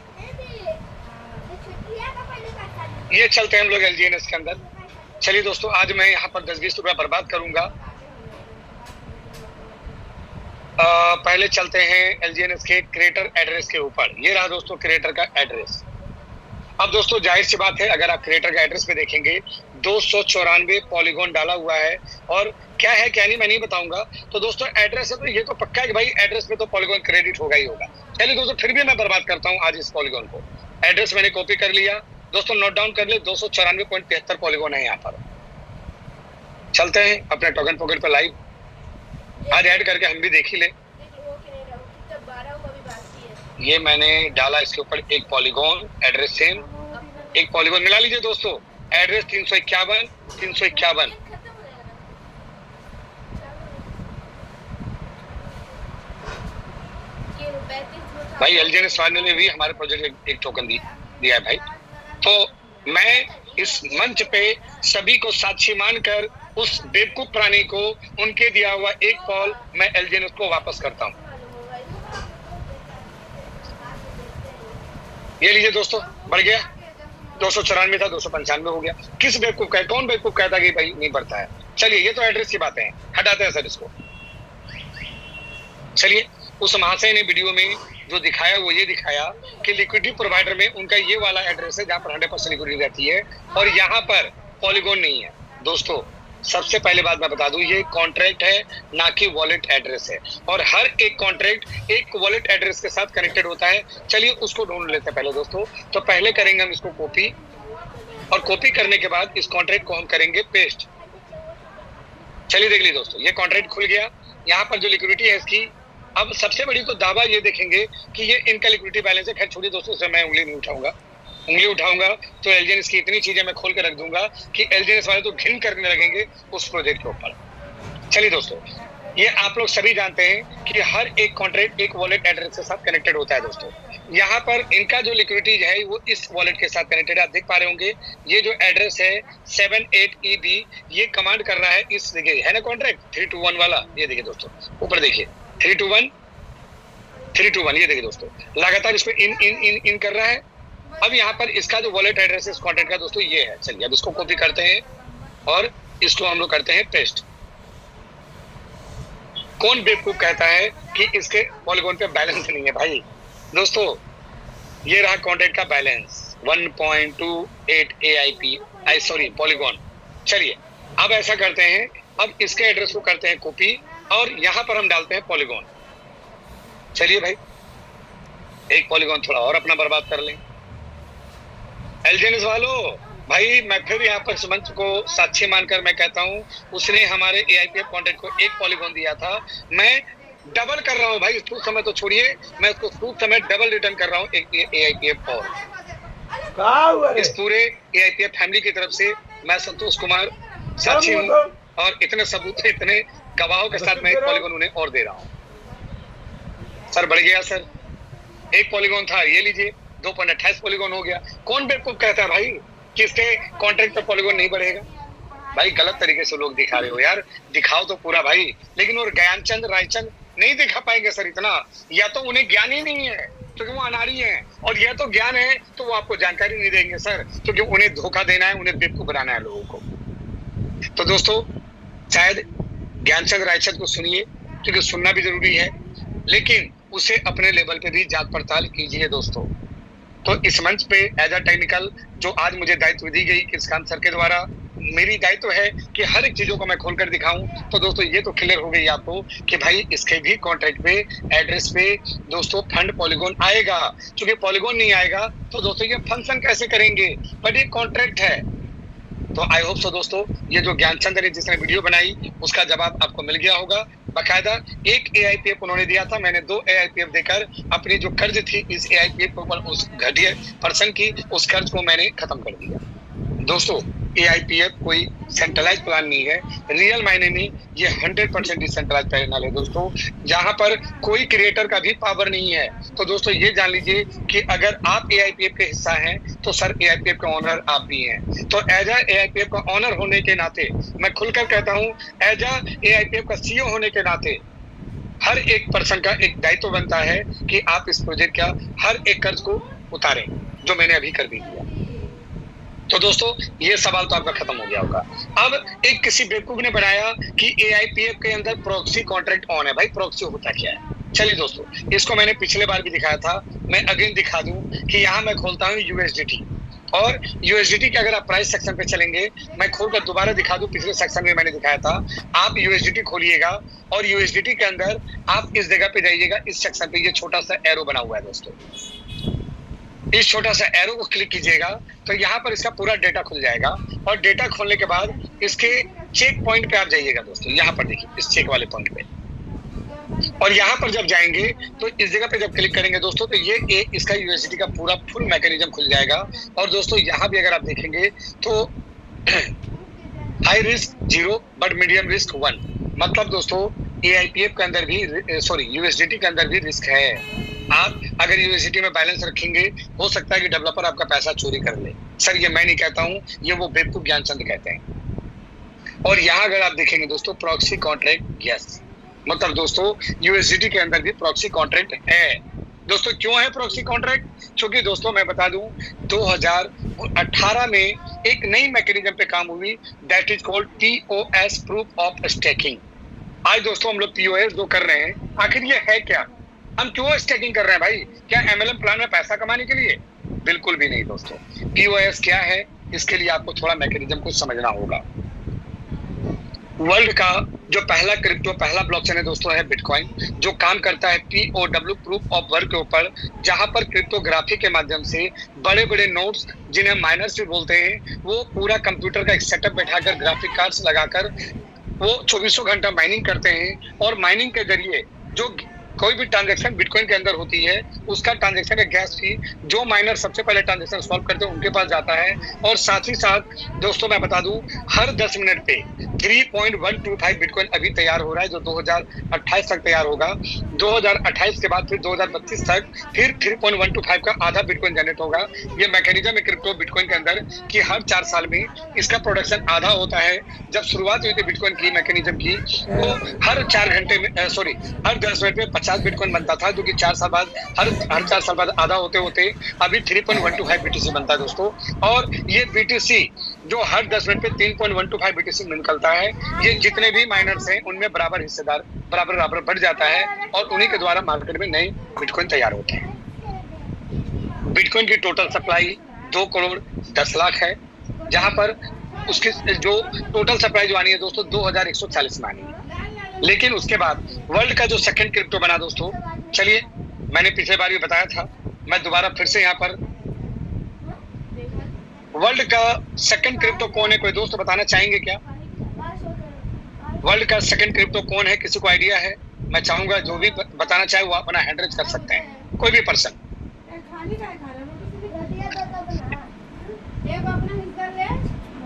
ये चलते हैं हम लोग LGNS के अंदर। चलिए दोस्तों, आज मैं यहाँ पर 10-20 रुपया बर्बाद करूंगा। पहले चलते हैं LGNS के क्रिएटर एड्रेस के ऊपर। ये रहा दोस्तों क्रिएटर का एड्रेस। अब दोस्तों जाहिर सी बात है, अगर आप क्रिएटर का एड्रेस पे देखेंगे 294 पॉलीगॉन डाला हुआ है। और क्या है क्या नहीं मैं नहीं बताऊंगा। तो दोस्तों एड्रेस है तो ये तो पक्का है कि भाई एड्रेस पे तो पॉलीगॉन क्रेडिट होगा ही होगा। चलिए दोस्तों, फिर भी मैं बर्बाद करता हूँ आज इस पॉलीगॉन को। एड्रेस मैंने कॉपी कर लिया दोस्तों, नोट डाउन कर ले। 294.73 पॉलीगॉन है यहाँ पर। चलते हैं अपने टोकन पॉकेट पर लाइव, आज ऐड करके हम भी देख ही ले। ये मैंने डाला इसके ऊपर एक पॉलीगॉन, एड्रेस सेम, एक पॉलीगॉन मिला लीजिए दोस्तों। एड्रेस 351 भाई LGNS वाले ने भी हमारे प्रोजेक्ट एक टोकन दिया है भाई। तो मैं इस मंच पे सभी को साक्षी मानकर उस बेवकूफ प्राणी को उनके दिया हुआ एक कॉल मैं LGNS को वापस करता हूँ। ये लीजिए दोस्तों, बढ़ गया। 294 था, 295 हो गया। किस बेवकूफ का, कौन बेवकूफ कहता कि भाई नहीं बढ़ता है। चलिए ये तो एड्रेस की बातें हैं, हटाते हैं सर इसको। चलिए, उस महाशय ने वीडियो में जो दिखाया वो ये दिखाया कि लिक्विडिटी प्रोवाइडर में उनका ये वाला एड्रेस है जहां पर 100% लिक्विडिटी रहती है और यहाँ पर पॉलीगॉन नहीं है। दोस्तों सबसे पहले बात मैं बता दूं, ये कॉन्ट्रैक्ट है ना कि वॉलेट एड्रेस है। और हर एक कॉन्ट्रैक्ट एक वॉलेट एड्रेस के साथ कनेक्टेड होता है। चलिए उसको ढूंढ लेते हैं पहले दोस्तों। तो पहले करेंगे हम इसको कॉपी, और कॉपी करने के बाद इस कॉन्ट्रैक्ट को हम करेंगे पेस्ट। चलिए देख लीजिए दोस्तों, ये कॉन्ट्रैक्ट खुल गया। यहाँ पर जो लिक्विडिटी है इसकी, अब सबसे बड़ी तो दावा ये देखेंगे कि ये इनका लिक्विडिटी बैलेंस है। खैर छोड़िए दोस्तों, इसमें मैं उंगली उठाऊंगा तो LGNS की इतनी चीजें मैं खोल कर रख दूंगा कि LGNS वाले तो घिन करने लगेंगे उस प्रोजेक्ट के ऊपर। चलिए दोस्तों, ये आप लोग सभी जानते हैं कि हर एक कॉन्ट्रैक्ट एक वॉलेट एड्रेस के साथ कनेक्टेड होता है दोस्तों। यहाँ पर इनका जो लिक्विडिटी है वो इस वॉलेट के साथ कनेक्टेड है। आप देख पा रहे होंगे ये जो एड्रेस है 78EB, ये कमांड कर रहा है इस, देखिए है ना कॉन्ट्रैक्ट 321 वाला। ये देखिए दोस्तों, ऊपर देखिए 321, ये देखिए दोस्तों, लगातार इस पे इन कर रहा है। अब यहाँ पर इसका जो वॉलेट एड्रेस है इस कॉन्ट्रैक्ट का दोस्तों ये है। चलिए अब इसको कॉपी करते हैं और इसको हम लोग करते हैं पेस्ट। कौन बेवकूफ कहता है कि इसके पॉलीगॉन पे बैलेंस नहीं है भाई। दोस्तों ये रहा कॉन्ट्रैक्ट का बैलेंस 1.28 पॉलीगॉन। चलिए अब ऐसा करते हैं, अब इसके एड्रेस को करते हैं कॉपी और यहाँ पर हम डालते हैं पॉलीगॉन। चलिए भाई, एक पॉलीगॉन थोड़ा और अपना बर्बाद कर लें। LGNS वालों, भाई मैं फिर यहाँ पर इस मंच को साक्षी मानकर मैं कहता हूँ, उसने हमारे AIPF कॉन्ट्रैक्ट को एक पॉलीगॉन दिया था। मैं डबल कर रहा हूँ भाई, सूद समय तो छोड़िए, मैं उसको सूद समय डबल रिटर्न कर रहा हूँ एक AIPF और। इस पूरे AIPF फैमिली की तरफ से मैं संतोष कुमार साक्षी हूँ और इतने सबूत, इतने गवाहों के साथ मैं एक पॉलीगॉन उन्हें और दे रहा हूँ। सर बढ़ गया सर, एक पॉलीगॉन था, ये लीजिए 2.28 पॉलीगॉन हो गया। कौन बेवकूफ कहता है भाई कि इसके कॉन्ट्रैक्ट पर पॉलीगॉन नहीं बढ़ेगा। भाई गलत तरीके से लोग दिखा रहे हो यार, दिखाओ तो पूरा भाई। लेकिन वो ज्ञानचंद रायचंद नहीं दिखा पाएंगे सर इतना, या तो उन्हें ज्ञान ही नहीं है क्योंकि वो अनाड़ी है, और यह तो ज्ञान है तो वो आपको जानकारी नहीं देंगे सर, क्योंकि उन्हें धोखा देना है, उन्हें बेवकूफ बनाना है लोगों को। तो दोस्तों शायद ज्ञानचंद रायचंद को सुनिए, क्योंकि सुनना भी जरूरी है, लेकिन उसे अपने लेवल पे भी जांच पड़ताल कीजिए दोस्तों। तो इस मंच पे एज अ टेक्निकल जो आज मुझे दायित्व दी गई किसकान सर के द्वारा, मेरी दायित्व है कि हर एक चीजों को मैं खोलकर दिखाऊं। तो दोस्तों ये तो क्लियर हो गई आपको कि भाई इसके भी कॉन्ट्रैक्ट पे एड्रेस पे दोस्तों फंड पॉलीगॉन आएगा। क्योंकि पॉलीगॉन नहीं आएगा तो दोस्तों ये फंक्शन कैसे करेंगे, बट ये कॉन्ट्रैक्ट है। तो आई होप सो दोस्तों, ये जो ज्ञानचंद ने जिसने वीडियो बनाई उसका जवाब आपको मिल गया होगा। बाकायदा एक AIPF उन्होंने दिया था, मैंने 2 AIPF देकर अपनी जो कर्ज थी इस AIPF के ऊपर उस घटिया पर्सन की, उस कर्ज को मैंने खत्म कर दिया। दोस्तों AIPF कोई सेंट्रलाइज प्लान नहीं है, रियल मायने में ये 100% डिसेंट्रलाइज पैनल है दोस्तों, जहां पर कोई क्रिएटर का भी पावर नहीं है। तो दोस्तों ये जान लीजिए कि अगर आप AIPF के हिस्सा हैं तो सर AIPF का ऑनर आप भी हैं। तो एज AIPF का ऑनर होने के नाते मैं खुलकर कहता हूं, एज AIPF का CEO होने के नाते हर एक पर्सन का एक दायित्व बनता है कि आप इस प्रोजेक्ट का हर एक कर्ज को उतारें, जो मैंने अभी कर भी दिया। तो दोस्तों ये सवाल तो आपका खत्म हो गया होगा। अब एक किसी बेवकूफ ने बनाया कि AIPF के अंदर प्रॉक्सी कॉन्ट्रैक्ट ऑन है। भाई प्रॉक्सी होता क्या है? चलिए दोस्तों, इसको मैंने पिछले बार भी दिखाया था, मैं अगेन दिखा दूं कि यहाँ मैं खोलता हूँ USDT, और USDT के अगर आप प्राइस सेक्शन पे चलेंगे, मैं खोलकर दोबारा दिखा दूं, पिछले सेक्शन में मैंने दिखाया था। आप USDT खोलिएगा और USDT के अंदर आप इस जगह पे जाइएगा, इस सेक्शन पे ये छोटा सा एरो बना हुआ है दोस्तों, इस छोटा सा एरो को क्लिक कीजिएगा तो यहाँ पर इसका पूरा डेटा खुल जाएगा। और डेटा खोलने के बाद इसके चेक पॉइंट पे आप जाइएगा दोस्तों, यहाँ पर देखिए इस चेक वाले पॉइंट पे, और यहाँ पर जब जाएंगे तो इस जगह पे जब क्लिक करेंगे दोस्तों तो ये इसका USDT का पूरा फुल मैकेनिज्म खुल जाएगा। और दोस्तों यहाँ भी अगर आप देखेंगे तो high risk 0 but medium risk 1, मतलब दोस्तों AIPF के अंदर भी USDT के अंदर भी रिस्क है। आप अगर USDT में बैलेंस रखेंगे, हो सकता है कि डेवलपर आपका पैसा चोरी कर ले। सर ये मैं नहीं कहता हूँ, ये वो बेवकूफ ज्ञानचंद कहते हैं। और यहाँ अगर आप देखेंगे दोस्तों प्रॉक्सी कॉन्ट्रैक्ट, यस, मतलब दोस्तों USDT के अंदर भी प्रॉक्सी कॉन्ट्रैक्ट है। दोस्तों क्यों है प्रॉक्सी कॉन्ट्रैक्ट? क्योंकि दोस्तों मैं बता दूं 2018 में एक नई मैकेनिज्म पे काम हुई, that is called POS, proof of staking. आज दोस्तों हम लोग POS जो कर रहे हैं, आखिर ये है क्या? हम क्यों स्टेकिंग कर रहे हैं भाई? क्या MLM प्लान में पैसा कमाने के लिए? बिल्कुल भी नहीं दोस्तों। POS क्या है, इसके लिए आपको थोड़ा मैकेनिज्म को समझना होगा। वर्ल्ड का जो पहला क्रिप्टो, पहला ब्लॉकचेन है दोस्तों, है बिटकॉइन, जो काम करता है POW, प्रूफ ऑफ वर्क के ऊपर, जहां पर क्रिप्टोग्राफी के माध्यम से बड़े बड़े नोट्स, जिन्हें माइनर्स भी बोलते हैं, वो पूरा कंप्यूटर का एक सेटअप बैठाकर, ग्राफिक कार्ड्स लगाकर वो 24 घंटा माइनिंग करते हैं। और माइनिंग के जरिए जो कोई भी ट्रांजैक्शन बिटकॉइन के अंदर होती है, उसका ट्रांजैक्शन का गैस फी जो माइनर सबसे पहले ट्रांजैक्शन सॉल्व करते हैं उनके पास जाता है। और साथ ही साथ दोस्तों मैं बता दूं, हर 10 मिनट पे 3.125 बिटकॉइन अभी तैयार हो रहा है, जो 2028 तक तैयार होगा। 2028 के बाद फिर 2032 तक फिर 3.125 का आधा बिटकॉइन जनरेट होगा। ये मैकेनिज्म है क्रिप्टो बिटकॉइन के अंदर कि हर 4 साल में इसका प्रोडक्शन आधा होता है। जब शुरुआत हुई थी बिटकॉइन की मैकेनिज्म की, तो हर 4 घंटे में हर 10 मिनट में 50 बिटकॉइन बनता था, जो कि 4 साल बाद हर 4 साल बाद आधा होते होते अभी 3.125 BTC बनता है दोस्तों। और ये BTC जो हर 10 मिनट पे 3.125 BTC निकलता है, ये जितने भी माइनर्स हैं उनमें बराबर हिस्सेदार बराबर बढ़ जाता है, और उन्हीं के द्वारा मार्केट में नए बिटकॉइन तैयार होते हैं। बिटकॉइन की टोटल सप्लाई 2 करोड़ 10 लाख है, जहां पर उसकी जो टोटल सप्लाई जो आनी है दोस्तों 2140 में आनी है। लेकिन उसके बाद वर्ल्ड का जो सेकंड क्रिप्टो बना दोस्तों, चलिए मैंने पिछले बार भी बताया था, मैं दोबारा फिर से यहाँ पर, वर्ल्ड का सेकंड क्रिप्टो कौन है? कोई दोस्त बताना चाहेंगे क्या? वर्ल्ड का सेकंड क्रिप्टो कौन है? किसी को आइडिया है? मैं चाहूंगा जो भी बताना चाहे वो अपना हैंड रेज कर सकते हैं, कोई भी पर्सन।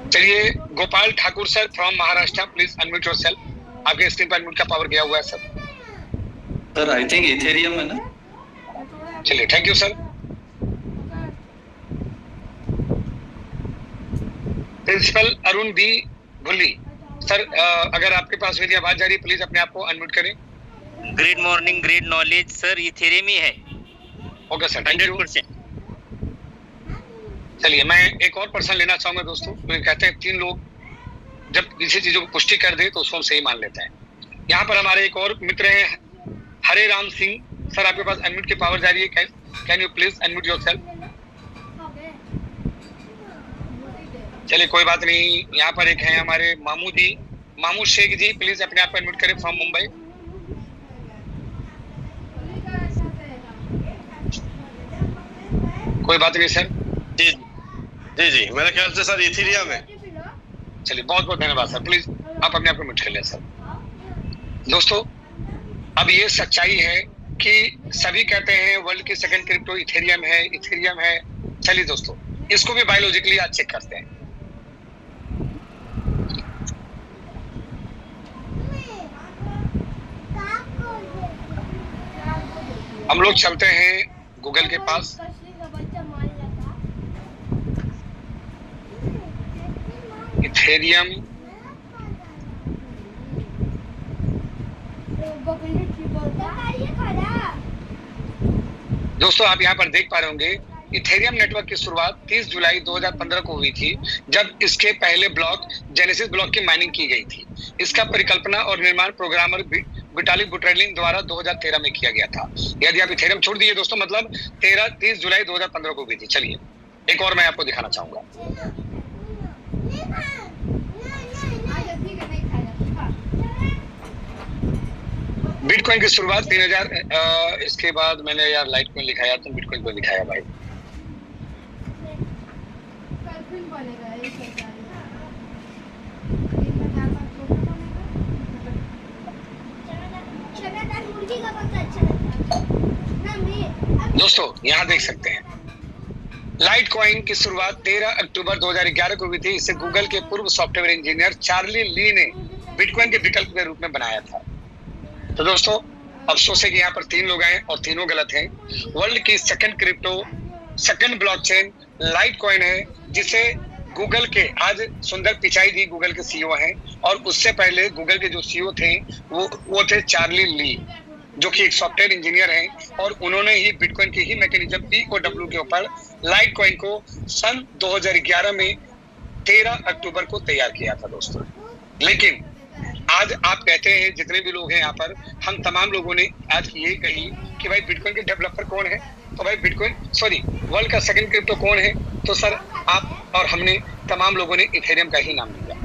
चलिए Gopal Thakur sir from Maharashtra, please unmute yourself. आपके स्क्रीन पर अनम्यूट का पावर गया हुआ है सर। आई थिंक इथेरियम है ना। चलिए thank you sir. Principal Arun B Bhulli sir, अगर आपके पास मेरी आवाज आ रही है प्लीज अपने आप को अनम्यूट करें। Great morning, great knowledge sir, Ethereum ही है। Okay sir, 100%। चलिए मैं एक और पर्सन लेना चाहूंगा दोस्तों, तो कहते हैं 3 लोग जब किसी चीजों को पुष्टि कर दे तो उसको हम सही मान लेते हैं। यहाँ पर हमारे एक और मित्र हैं हरे राम सिंह सर, आपके पास अनम्यूट की पावर जा रही है, can you please unmute yourself. चलिए कोई बात नहीं। यहाँ पर एक है हमारे मामू शेख जी, प्लीज अपने आप को अनम्यूट करें फ्रॉम मुंबई। कोई बात नहीं सर। जी जी जी, मेरे ख्याल से सर इथेरियम है। चलिए बहुत बहुत धन्यवाद सर, प्लीज आप अपने आप को म्यूट कर लें सर। दोस्तों अब ये सच्चाई है कि सभी कहते हैं वर्ल्ड की सेकंड क्रिप्टो इथेरियम है। चलिए दोस्तों, इसको भी बायोलॉजिकली आज चेक करते हैं। हम लोग चलते हैं गूगल के पास। इथेरियम दोस्तों, आप यहाँ पर देख पा रहे होंगे इथेरियम नेटवर्क की शुरुआत 30 जुलाई 2015 को हुई थी, जब इसके पहले ब्लॉक जेनेसिस ब्लॉक की माइनिंग की गई थी। इसका परिकल्पना और निर्माण प्रोग्रामर विटालिक बुटेरिन द्वारा 2013 में किया गया था। यदि आप इथेरियम छोड़ दीजिए दोस्तों, मतलब 30 जुलाई 2015 को हुई थी। चलिए एक और मैं आपको दिखाना चाहूंगा। बिटकॉइन की शुरुआत 3000 इसके बाद मैंने यार लाइट कॉइन लिखाया, तुम बिटकॉइन को दिखाया भाई। दोस्तों यहाँ देख सकते हैं लाइट कॉइन की शुरुआत 13 अक्टूबर 2011 को हुई थी। इसे गूगल के पूर्व सॉफ्टवेयर इंजीनियर चार्ली ली ने बिटकॉइन के विकल्प के रूप में बनाया था। तो दोस्तों अफसोस है कि यहाँ पर 3 लोग आए और तीनों गलत हैं। वर्ल्ड की सेकंड ब्लॉकचेन लाइट कॉइन है, जिसे गूगल के आज सुंदर पिचाई दी गूगल के सीईओ हैं, और उससे पहले गूगल के जो सीईओ थे वो थे चार्ली ली, जो कि एक सॉफ्टवेयर इंजीनियर हैं, और उन्होंने ही बिटकॉइन की ही मैकेनिज्म POW के ऊपर लाइट कॉइन को सन 2011 में 13 अक्टूबर को तैयार किया था दोस्तों। लेकिन आज आप कहते हैं, जितने भी लोग हैं यहाँ पर, हम तमाम लोगों ने आज ये कही कि भाई बिटकॉइन के डेवलपर कौन है, तो भाई वर्ल्ड का सेकंड क्रिप्टो कौन है, तो सर आप और हमने तमाम लोगों ने इथेरियम का ही नाम लिया।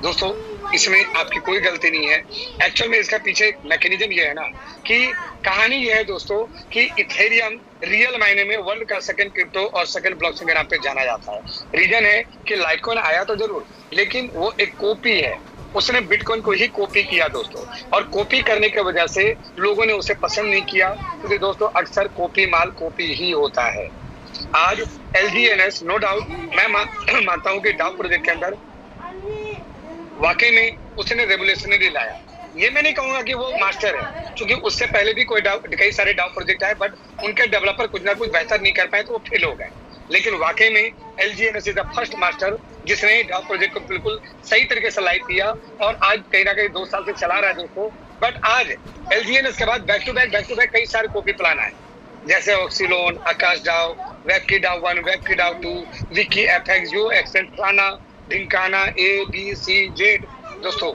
दोस्तों इसमें आपकी कोई गलती नहीं है। एक्चुअल में इसका पीछे मैकेनिज्म ये है ना, कि कहानी ये है दोस्तों कि इथेरियम रियल मायने में वर्ल्ड का सेकंड क्रिप्टो और सेकंड ब्लॉकचेन के नाम पे जाना जाता है। रीजन है कि लाइटकॉइन आया तो जरूर, लेकिन वो एक कॉपी है। उसने बिटकॉइन को ही कॉपी किया दोस्तों, और कॉपी करने की वजह से लोगों ने उसे पसंद नहीं किया, क्योंकि दोस्तों अक्सर कॉपी माल कॉपी ही होता है। आज LGNS नो डाउट मैं मानता हूँ कि डाउ प्रोजेक्ट के अंदर वाकई में उसने रेवोल्यूशनरी लाया। ये मैं नहीं कहूंगा कि वो मास्टर है, क्योंकि उससे पहले भी कई सारे डाउ प्रोजेक्ट आए, बट उनके डेवलपर कुछ ना कुछ बेहतर नहीं कर पाए तो वो फेल हो गए। लेकिन वाकई में LGNS is the first master जिसने डाउ प्रोजेक्ट को बिल्कुल सही तरीके से लाइव किया, और आज कहीं ना कहीं 2 साल से चला रहा है दोस्तों। बट आज LGNS के बाद बैक टू बैक कई सारे कॉपी प्लान आए, जैसे ऑक्सीलोन, आकाश डाउ, वेबकी डाउ 1, वेबकी डाउ 2, विकी FX, जो एक्सेंट्राना, ढिंकाना, ABCZ। दोस्तों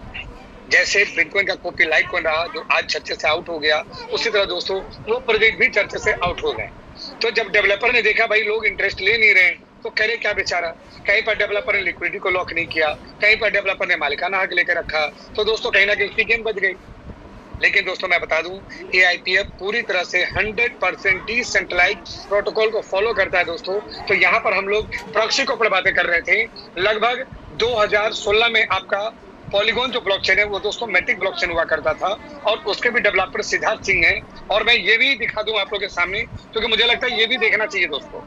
जैसे बिटकॉइन का कॉपी लाइटकॉइन रहा जो आज चर्चे से आउट हो गया, उसी तरह दोस्तों वो प्रोजेक्ट भी चर्चे से आउट हो गए। तो जब डेवलपर ने देखा भाई लोग इंटरेस्ट ले नहीं रहे, तो करे क्या बेचारा, कहीं पर डेवलपर ने लिक्विडिटी को लॉक नहीं किया, कहीं पर डेवलपर ने मालिकाना हक लेकर रखा, तो दोस्तों कहीं ना कहीं उसकी गेम बच गई। लेकिन दोस्तों मैं बता दूं, AIPF पूरी तरह से 100% डिसेंट्रलाइज प्रोटोकॉल को फॉलो करता है दोस्तों। तो यहाँ पर हम लोग प्रॉक्सी के ऊपर बातें कर रहे थे। लगभग 2016 में आपका पॉलीगॉन जो ब्लॉकचेन है वो दोस्तों मैटिक ब्लॉकचेन हुआ करता था, और उसके भी डेवलपर सिद्धार्थ सिंह हैं। और मैं ये भी दिखा दूं आप लोगों के सामने, क्योंकि मुझे लगता है ये भी देखना चाहिए दोस्तों।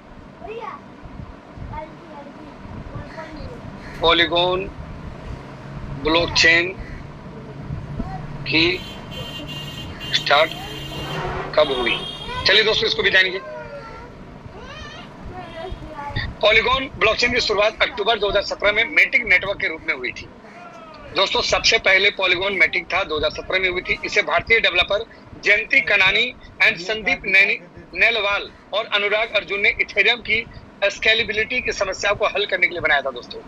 पॉलीगॉन ब्लॉकचेन की स्टार्ट कब हुई, चलिए दोस्तों इसको भी जानेंगे। पॉलीगॉन ब्लॉकचेन की शुरुआत अक्टूबर 2017 में मैटिक नेटवर्क के रूप में हुई थी दोस्तों। सबसे पहले पॉलीगॉन मैटिक था, 2017 में हुई थी। इसे भारतीय डेवलपर जयंती कनानी एंड संदीप नेलवाल और अनुराग अर्जुन ने इथेरियम की स्केलेबिलिटी की समस्या को हल करने के लिए बनाया था दोस्तों।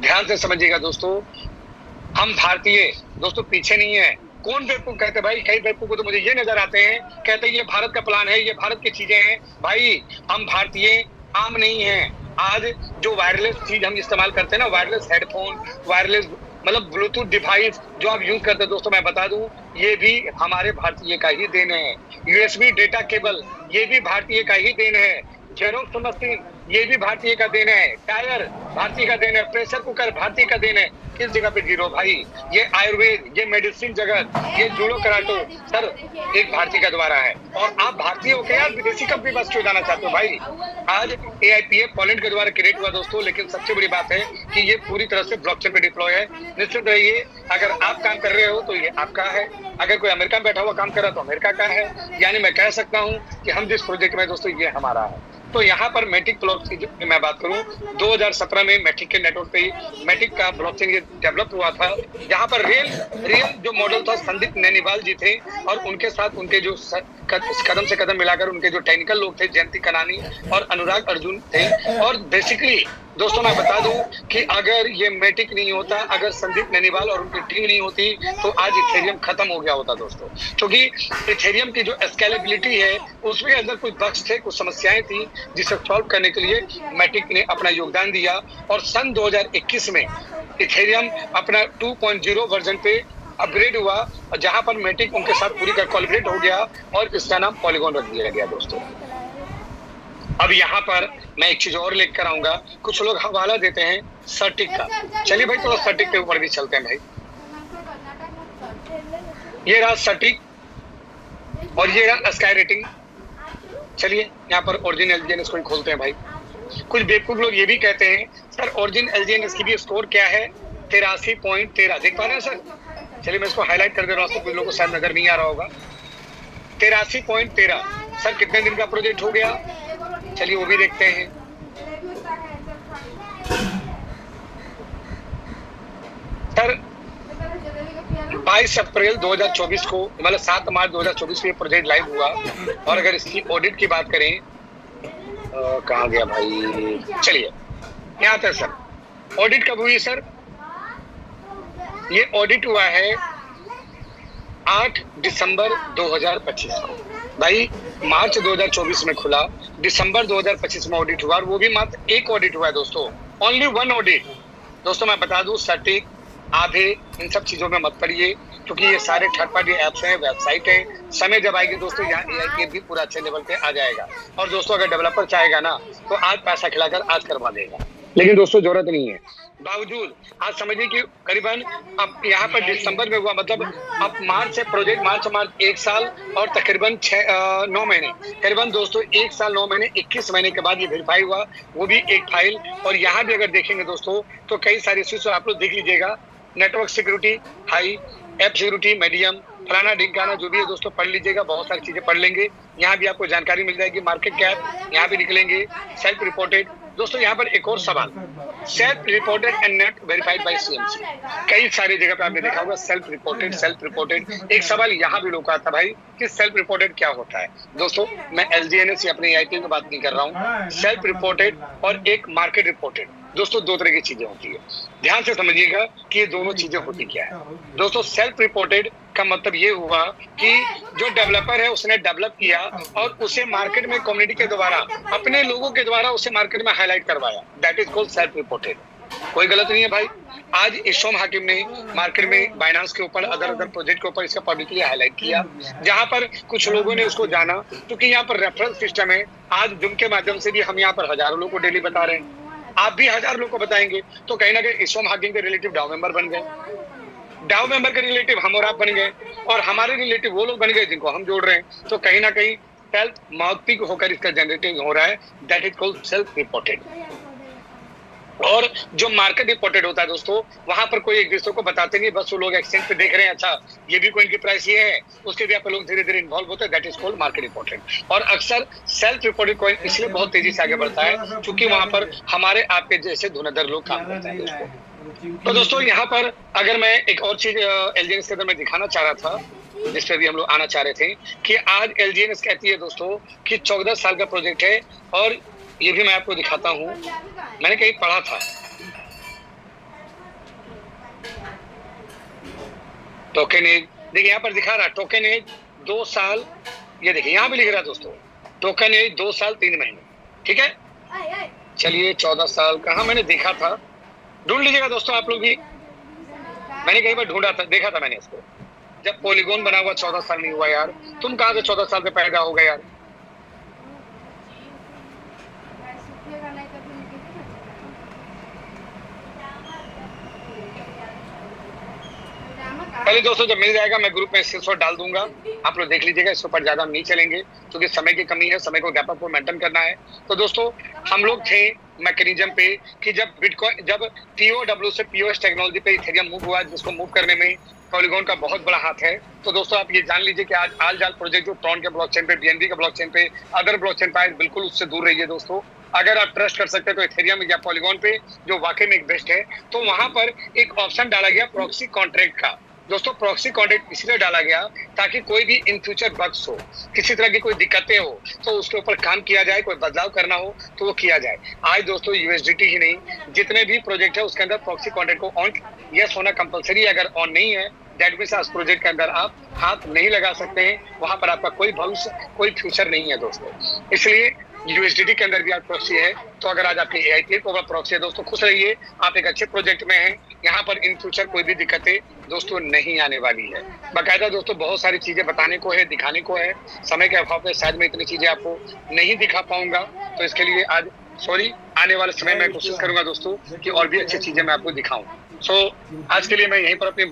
ध्यान से समझिएगा दोस्तों, हम भारतीय दोस्तों पीछे नहीं है। कौन बेवकूफ कहते भाई, कई बेवकूफ को तो मुझे ये नजर आते हैं, कहते हैं ये भारत का प्लान है, ये भारत की चीजें हैं। भाई हम भारतीय आम नहीं हैं। आज जो वायरलेस चीज हम इस्तेमाल करते हैं ना, वायरलेस हेडफोन, वायरलेस मतलब ब्लूटूथ डिवाइस जो आप यूज करते हैं दोस्तों, मैं बता दूं ये भी हमारे भारतीय का ही देन है। USB डेटा केबल ये भी भारतीय का ही देन है। जेरोक्स मशीन ये भी भारतीय का देन है, टायर भारतीय का देन है, प्रेशर कुकर भारतीय का देन है। किस जगह पे जीरो भाई? ये आयुर्वेद, ये मेडिसिन जगत, ये जूडो कराटो सर एक भारतीय का द्वारा है। और आप भारतीय होकर यार विदेशी कंपनी बस क्यों जाना चाहते हो भाई? आज AIPF पोलैंड के द्वारा क्रिएट हुआ दोस्तों, लेकिन सबसे बड़ी बात है कि ये पूरी तरह से ब्लॉकचेन पे डिप्लॉय है। निश्चित रहिए, अगर आप काम कर रहे हो तो ये आपका है, अगर कोई अमेरिका में बैठा हुआ काम कर रहा है तो अमेरिका का है। यानी मैं कह सकता हूँ कि हम जिस प्रोजेक्ट में दोस्तों ये हमारा है। तो यहाँ पर मैटिक ब्लॉकचेन की मैं बात करूँ, 2017 में मैटिक के नेटवर्क पे ही मैटिक का ब्लॉकचेन ये डेवलप हुआ था। यहाँ पर रियल जो मॉडल था संदीप नैनीवाल जी थे, और उनके साथ उनके जो कदम से कदम मिलाकर उनके जो टेक्निकल लोग थे, जयंती कनानी और अनुराग अर्जुन थे। और बेसिकली दोस्तों मैं बता दूं कि अगर ये मैटिक नहीं होता, अगर संदीप नैनीवाल और उनकी टीम नहीं होती, तो आज इथेरियम खत्म हो गया होता दोस्तों। क्योंकि इथेरियम की जो स्केलेबिलिटी है उसमें अंदर कुछ बग्स थे, कुछ समस्याएं थी, जिसे सॉल्व करने के लिए मैटिक ने अपना योगदान दिया। और सन 2021 में इथेरियम अपना 2.0 वर्जन पे अपग्रेड हुआ, जहां पर मैटिक उनके साथ पूरी का कोलैबोरेट हो गया और इसका नाम पॉलीगॉन रख दिया गया दोस्तों। अब यहाँ पर मैं एक चीज और लेकर आऊंगा। कुछ लोग हवाला देते हैं सर्टिक का, चलिए भाई थोड़ा सर्टिक के ऊपर भी चलते हैं भाई। ये रहा सर्टिक और ये रहा स्काई रेटिंग। चलिए यहाँ पर ओरिजिन LGNS को ही खोलते हैं भाई। कुछ बेवकूफ लोग ये भी कहते हैं सर ओरिजिन LGNS की भी स्कोर क्या है, 83.13 देख पा रहे हैं सर? चलिए मैं इसको हाईलाइट कर दे रहा हूँ, कुछ लोगों को शायद नजर नहीं आ रहा होगा। 83.13 सर कितने दिन का प्रोजेक्ट हो गया, चलिए वो भी देखते हैं। सर 22 अप्रैल 2024 को, मतलब 7 मार्च 2024 को ये प्रोजेक्ट लाइव हुआ। और अगर इसकी ऑडिट की बात करें, कहाँ गया भाई, चलिए यहाँ था सर। ऑडिट कब हुई सर? ये ऑडिट हुआ है 8 दिसंबर 2025 को भाई। मार्च 2024 में खुला, दिसंबर 2025 में ऑडिट हुआ, और वो भी मात्र एक ऑडिट हुआ है दोस्तों, ओनली वन ऑडिट। दोस्तों मैं बता दूं सर्टिक आधे इन सब चीजों में मत पड़िए, क्योंकि ये सारे थर्ड पार्टी एप्स हैं, वेबसाइट है। समय जब आएगी दोस्तों यहाँ AIPF भी पूरा अच्छे लेवल पे आ जाएगा। और दोस्तों अगर डेवलपर चाहेगा ना तो आज पैसा खिलाकर आज करवा देगा, लेकिन दोस्तों जरूरत नहीं है। बावजूद आज समझिए कि करीबन अब यहाँ पर दिसंबर में हुआ, मतलब अब मार्च से प्रोजेक्ट मार्च 1 साल और तकरीबन 9 महीने, करीबन दोस्तों 1 साल 9 महीने 21 महीने के बाद ये वेरीफाई हुआ, वो भी एक फाइल। और यहाँ भी अगर देखेंगे दोस्तों तो कई सारी इश्यूज आप लोग देख लीजिएगा। Network security high, app security medium, फलाना ढिंकाना जो भी है दोस्तों पढ़ लीजिएगा, बहुत सारी चीजें पढ़ लेंगे। यहाँ भी आपको जानकारी मिल जाएगी। मार्केट कैप यहाँ भी निकलेंगे, सेल्फ रिपोर्टेड। दोस्तों यहाँ पर एक और सवाल, self reported and net verified bye CMC। कई सारी जगह पे आपने देखा होगा सेल्फ रिपोर्टेड। एक सवाल यहाँ भी लोग आता है भाई कि सेल्फ रिपोर्टेड क्या होता है। दोस्तों मैं LGNS या अपने AIPF की बात नहीं कर रहा हूँ। सेल्फ रिपोर्टेड और एक मार्केट रिपोर्टेड दोस्तों दो तरह की चीजें होती है। ध्यान से समझिएगा कि ये दोनों चीजें होती क्या है दोस्तों। सेल्फ रिपोर्टेड का मतलब ये हुआ कि जो डेवलपर है उसने डेवलप किया और उसे मार्केट में कम्युनिटी के द्वारा, अपने लोगों के द्वारा उसे मार्केट में हाईलाइट करवाया, that is called self reported. कोई गलत नहीं है भाई। आज इशोम हाकिम ने मार्केट में बाइनेंस के ऊपर, अदर प्रोजेक्ट के ऊपर इसका पब्लिकली हाईलाइट किया, जहां पर कुछ लोगों ने उसको जाना, क्योंकि यहाँ पर रेफरेंस सिस्टम है। आज जूम के माध्यम से भी हम यहाँ पर हजारों लोगों को डेली बता रहे हैं, आप भी 1000 लोगों को बताएंगे, तो कहीं ना कहीं इशोम हाकिम के रिलेटिव डाउ मेंबर बन गए, डाउ मेंबर के रिलेटिव हम और आप बन गए, और हमारे रिलेटिव वो लोग बन गए जिनको हम जोड़ रहे हैं। तो कहीं ना कहीं सेल्फ माउथपीस होकर इसका जनरेटिंग हो रहा है, that is called self reported. और जो मार्केट रिपोर्टेड होता है दोस्तों, वहां पर कोई एक दूसरे को बताते नहीं, बस वो लोग एक्सचेंज पे देख रहे हैं, अच्छा ये भी कोइन की प्राइस ये है, उसके भी आप लोग धीरे धीरे इन्वॉल्व होते हैं, that is called market reported. और अक्सर सेल्फ रिपोर्टेड कॉइन इसलिए बहुत तेजी से आगे बढ़ता है क्योंकि वहां पर हमारे आपके जैसे धुरंधर लोग काम करते हैं दोस्तों। तो दोस्तों यहाँ पर अगर मैं एक और चीज LGNS के अंदर मैं दिखाना चाह रहा था, जिस पे भी हम लोग आना चाह रहे थे, कि आज LGNS कहती है दोस्तों कि 14 साल का प्रोजेक्ट है। और ये भी मैं आपको दिखाता हूँ, मैंने कहीं पढ़ा था, टोकनेज देखिए यहाँ पर दिखा रहा है, टोकनेज 2 साल, ये देखिए यहाँ भी लिख रहा है दोस्तों, टोकनेज 2 साल 3 महीने, ठीक है। चलिए 14 साल कहाँ मैंने देखा था, ढूंढ लीजिएगा दोस्तों आप लोग भी, मैंने कहीं पर ढूंढा था, देखा था मैंने इसको, जब पॉलीगॉन बना हुआ 14 साल नहीं हुआ यार, तुम कहाँ से 14 साल से पैदा हो गए यार। पहले दोस्तों जब मिल जाएगा मैं ग्रुप में स्क्रीनशॉट डाल दूंगा, आप लोग देख लीजिएगा। इसके ऊपर ज्यादा हम नहीं चलेंगे क्योंकि समय की कमी है, समय को गैप अप मेंटेन करना है। तो दोस्तों हम लोग थे मैकेनिज्म पे कि जब बिटकॉइन, जब POW से POS टेक्नोलॉजी पे इथेरियम मूव हुआ, जिसको मूव करने में पॉलीगॉन का बहुत बड़ा हाथ है। तो दोस्तों आप ये जान लीजिए कि आज आल जाल प्रोजेक्ट जो ट्रॉन के ब्लॉकचेन पे, BNB के ब्लॉकचेन पे, अदर ब्लॉकचेन पे, बिल्कुल उससे दूर रहिए दोस्तों। अगर आप ट्रस्ट कर सकते हैं तो इथेरियम या पॉलीगॉन पे, जो वाकई में एक बेस्ट है। तो वहां पर एक ऑप्शन डाला गया प्रॉक्सी कॉन्ट्रैक्ट का। दोस्तों प्रॉक्सी कॉन्ट्रैक्ट इसलिए डाला गया ताकि कोई भी इन फ्यूचर बग्स हो, किसी तरह की कोई दिक्कतें हो, तो उसके ऊपर काम किया जाए, कोई बदलाव करना हो तो वो किया जाए। आज दोस्तों USDT ही नहीं, जितने भी प्रोजेक्ट है उसके अंदर प्रॉक्सी कॉन्ट्रैक्ट को ऑन यस होना कंपलसरी। अगर ऑन नहीं है दैट मींस उस प्रोजेक्ट के अंदर आप हाथ नहीं लगा सकते हैं, वहां पर आपका कोई भविष्य, कोई फ्यूचर नहीं है दोस्तों। इसलिए USDT के अंदर भी आप प्रॉक्सी है, तो अगर आज आपकी AITF को प्रॉक्सी है दोस्तों, खुश रहिए, आप एक अच्छे प्रोजेक्ट में हैं। यहाँ पर इन फ्यूचर कोई भी दिक्कतें दोस्तों नहीं आने वाली है। बाकायदा दोस्तों बहुत सारी चीजें बताने को है, दिखाने को है, समय के अभाव में शायद मैं इतनी चीजें आपको नहीं दिखा पाऊंगा, तो इसके लिए आज सॉरी। आने वाले समय में कोशिश करूंगा दोस्तों कि और भी अच्छी चीजें मैं आपको दिखाऊं। आज के लिए मैं यहीं पर अपनी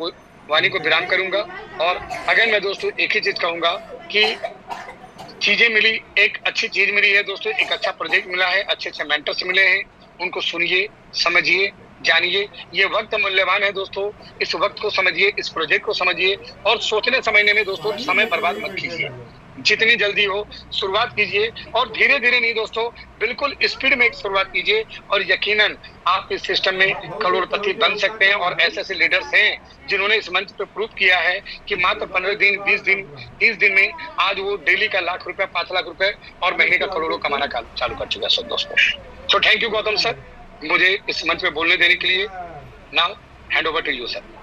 वाणी को विराम करूंगा। और अगर मैं दोस्तों एक ही चीज कहूंगा कि चीजें मिली, एक अच्छी चीज मिली है दोस्तों, एक अच्छा प्रोजेक्ट मिला है, अच्छे अच्छे मेंटर्स मिले हैं, उनको सुनिए, समझिए, जानिए। ये वक्त मूल्यवान है दोस्तों, इस वक्त को समझिए, इस प्रोजेक्ट को समझिए और सोचने समझने में दोस्तों समय बर्बाद मत कीजिए। जितनी जल्दी हो शुरुआत कीजिए और धीरे धीरे नहीं दोस्तों, बिल्कुल स्पीड में शुरुआत कीजिए और यकीनन आप इस सिस्टम में करोड़पति बन सकते हैं। और ऐसे ऐसे लीडर्स हैं जिन्होंने इस मंच पे प्रूव किया है कि मात्र 15 दिन, 20 दिन, 30 दिन में आज वो डेली का लाख रुपए, 5 लाख रुपए और महीने का करोड़ों कमाना चालू कर चुका है सब दोस्तों। So thank you Gautam sir, मुझे इस मंच पे बोलने देने के लिए। Now hand over to you sir.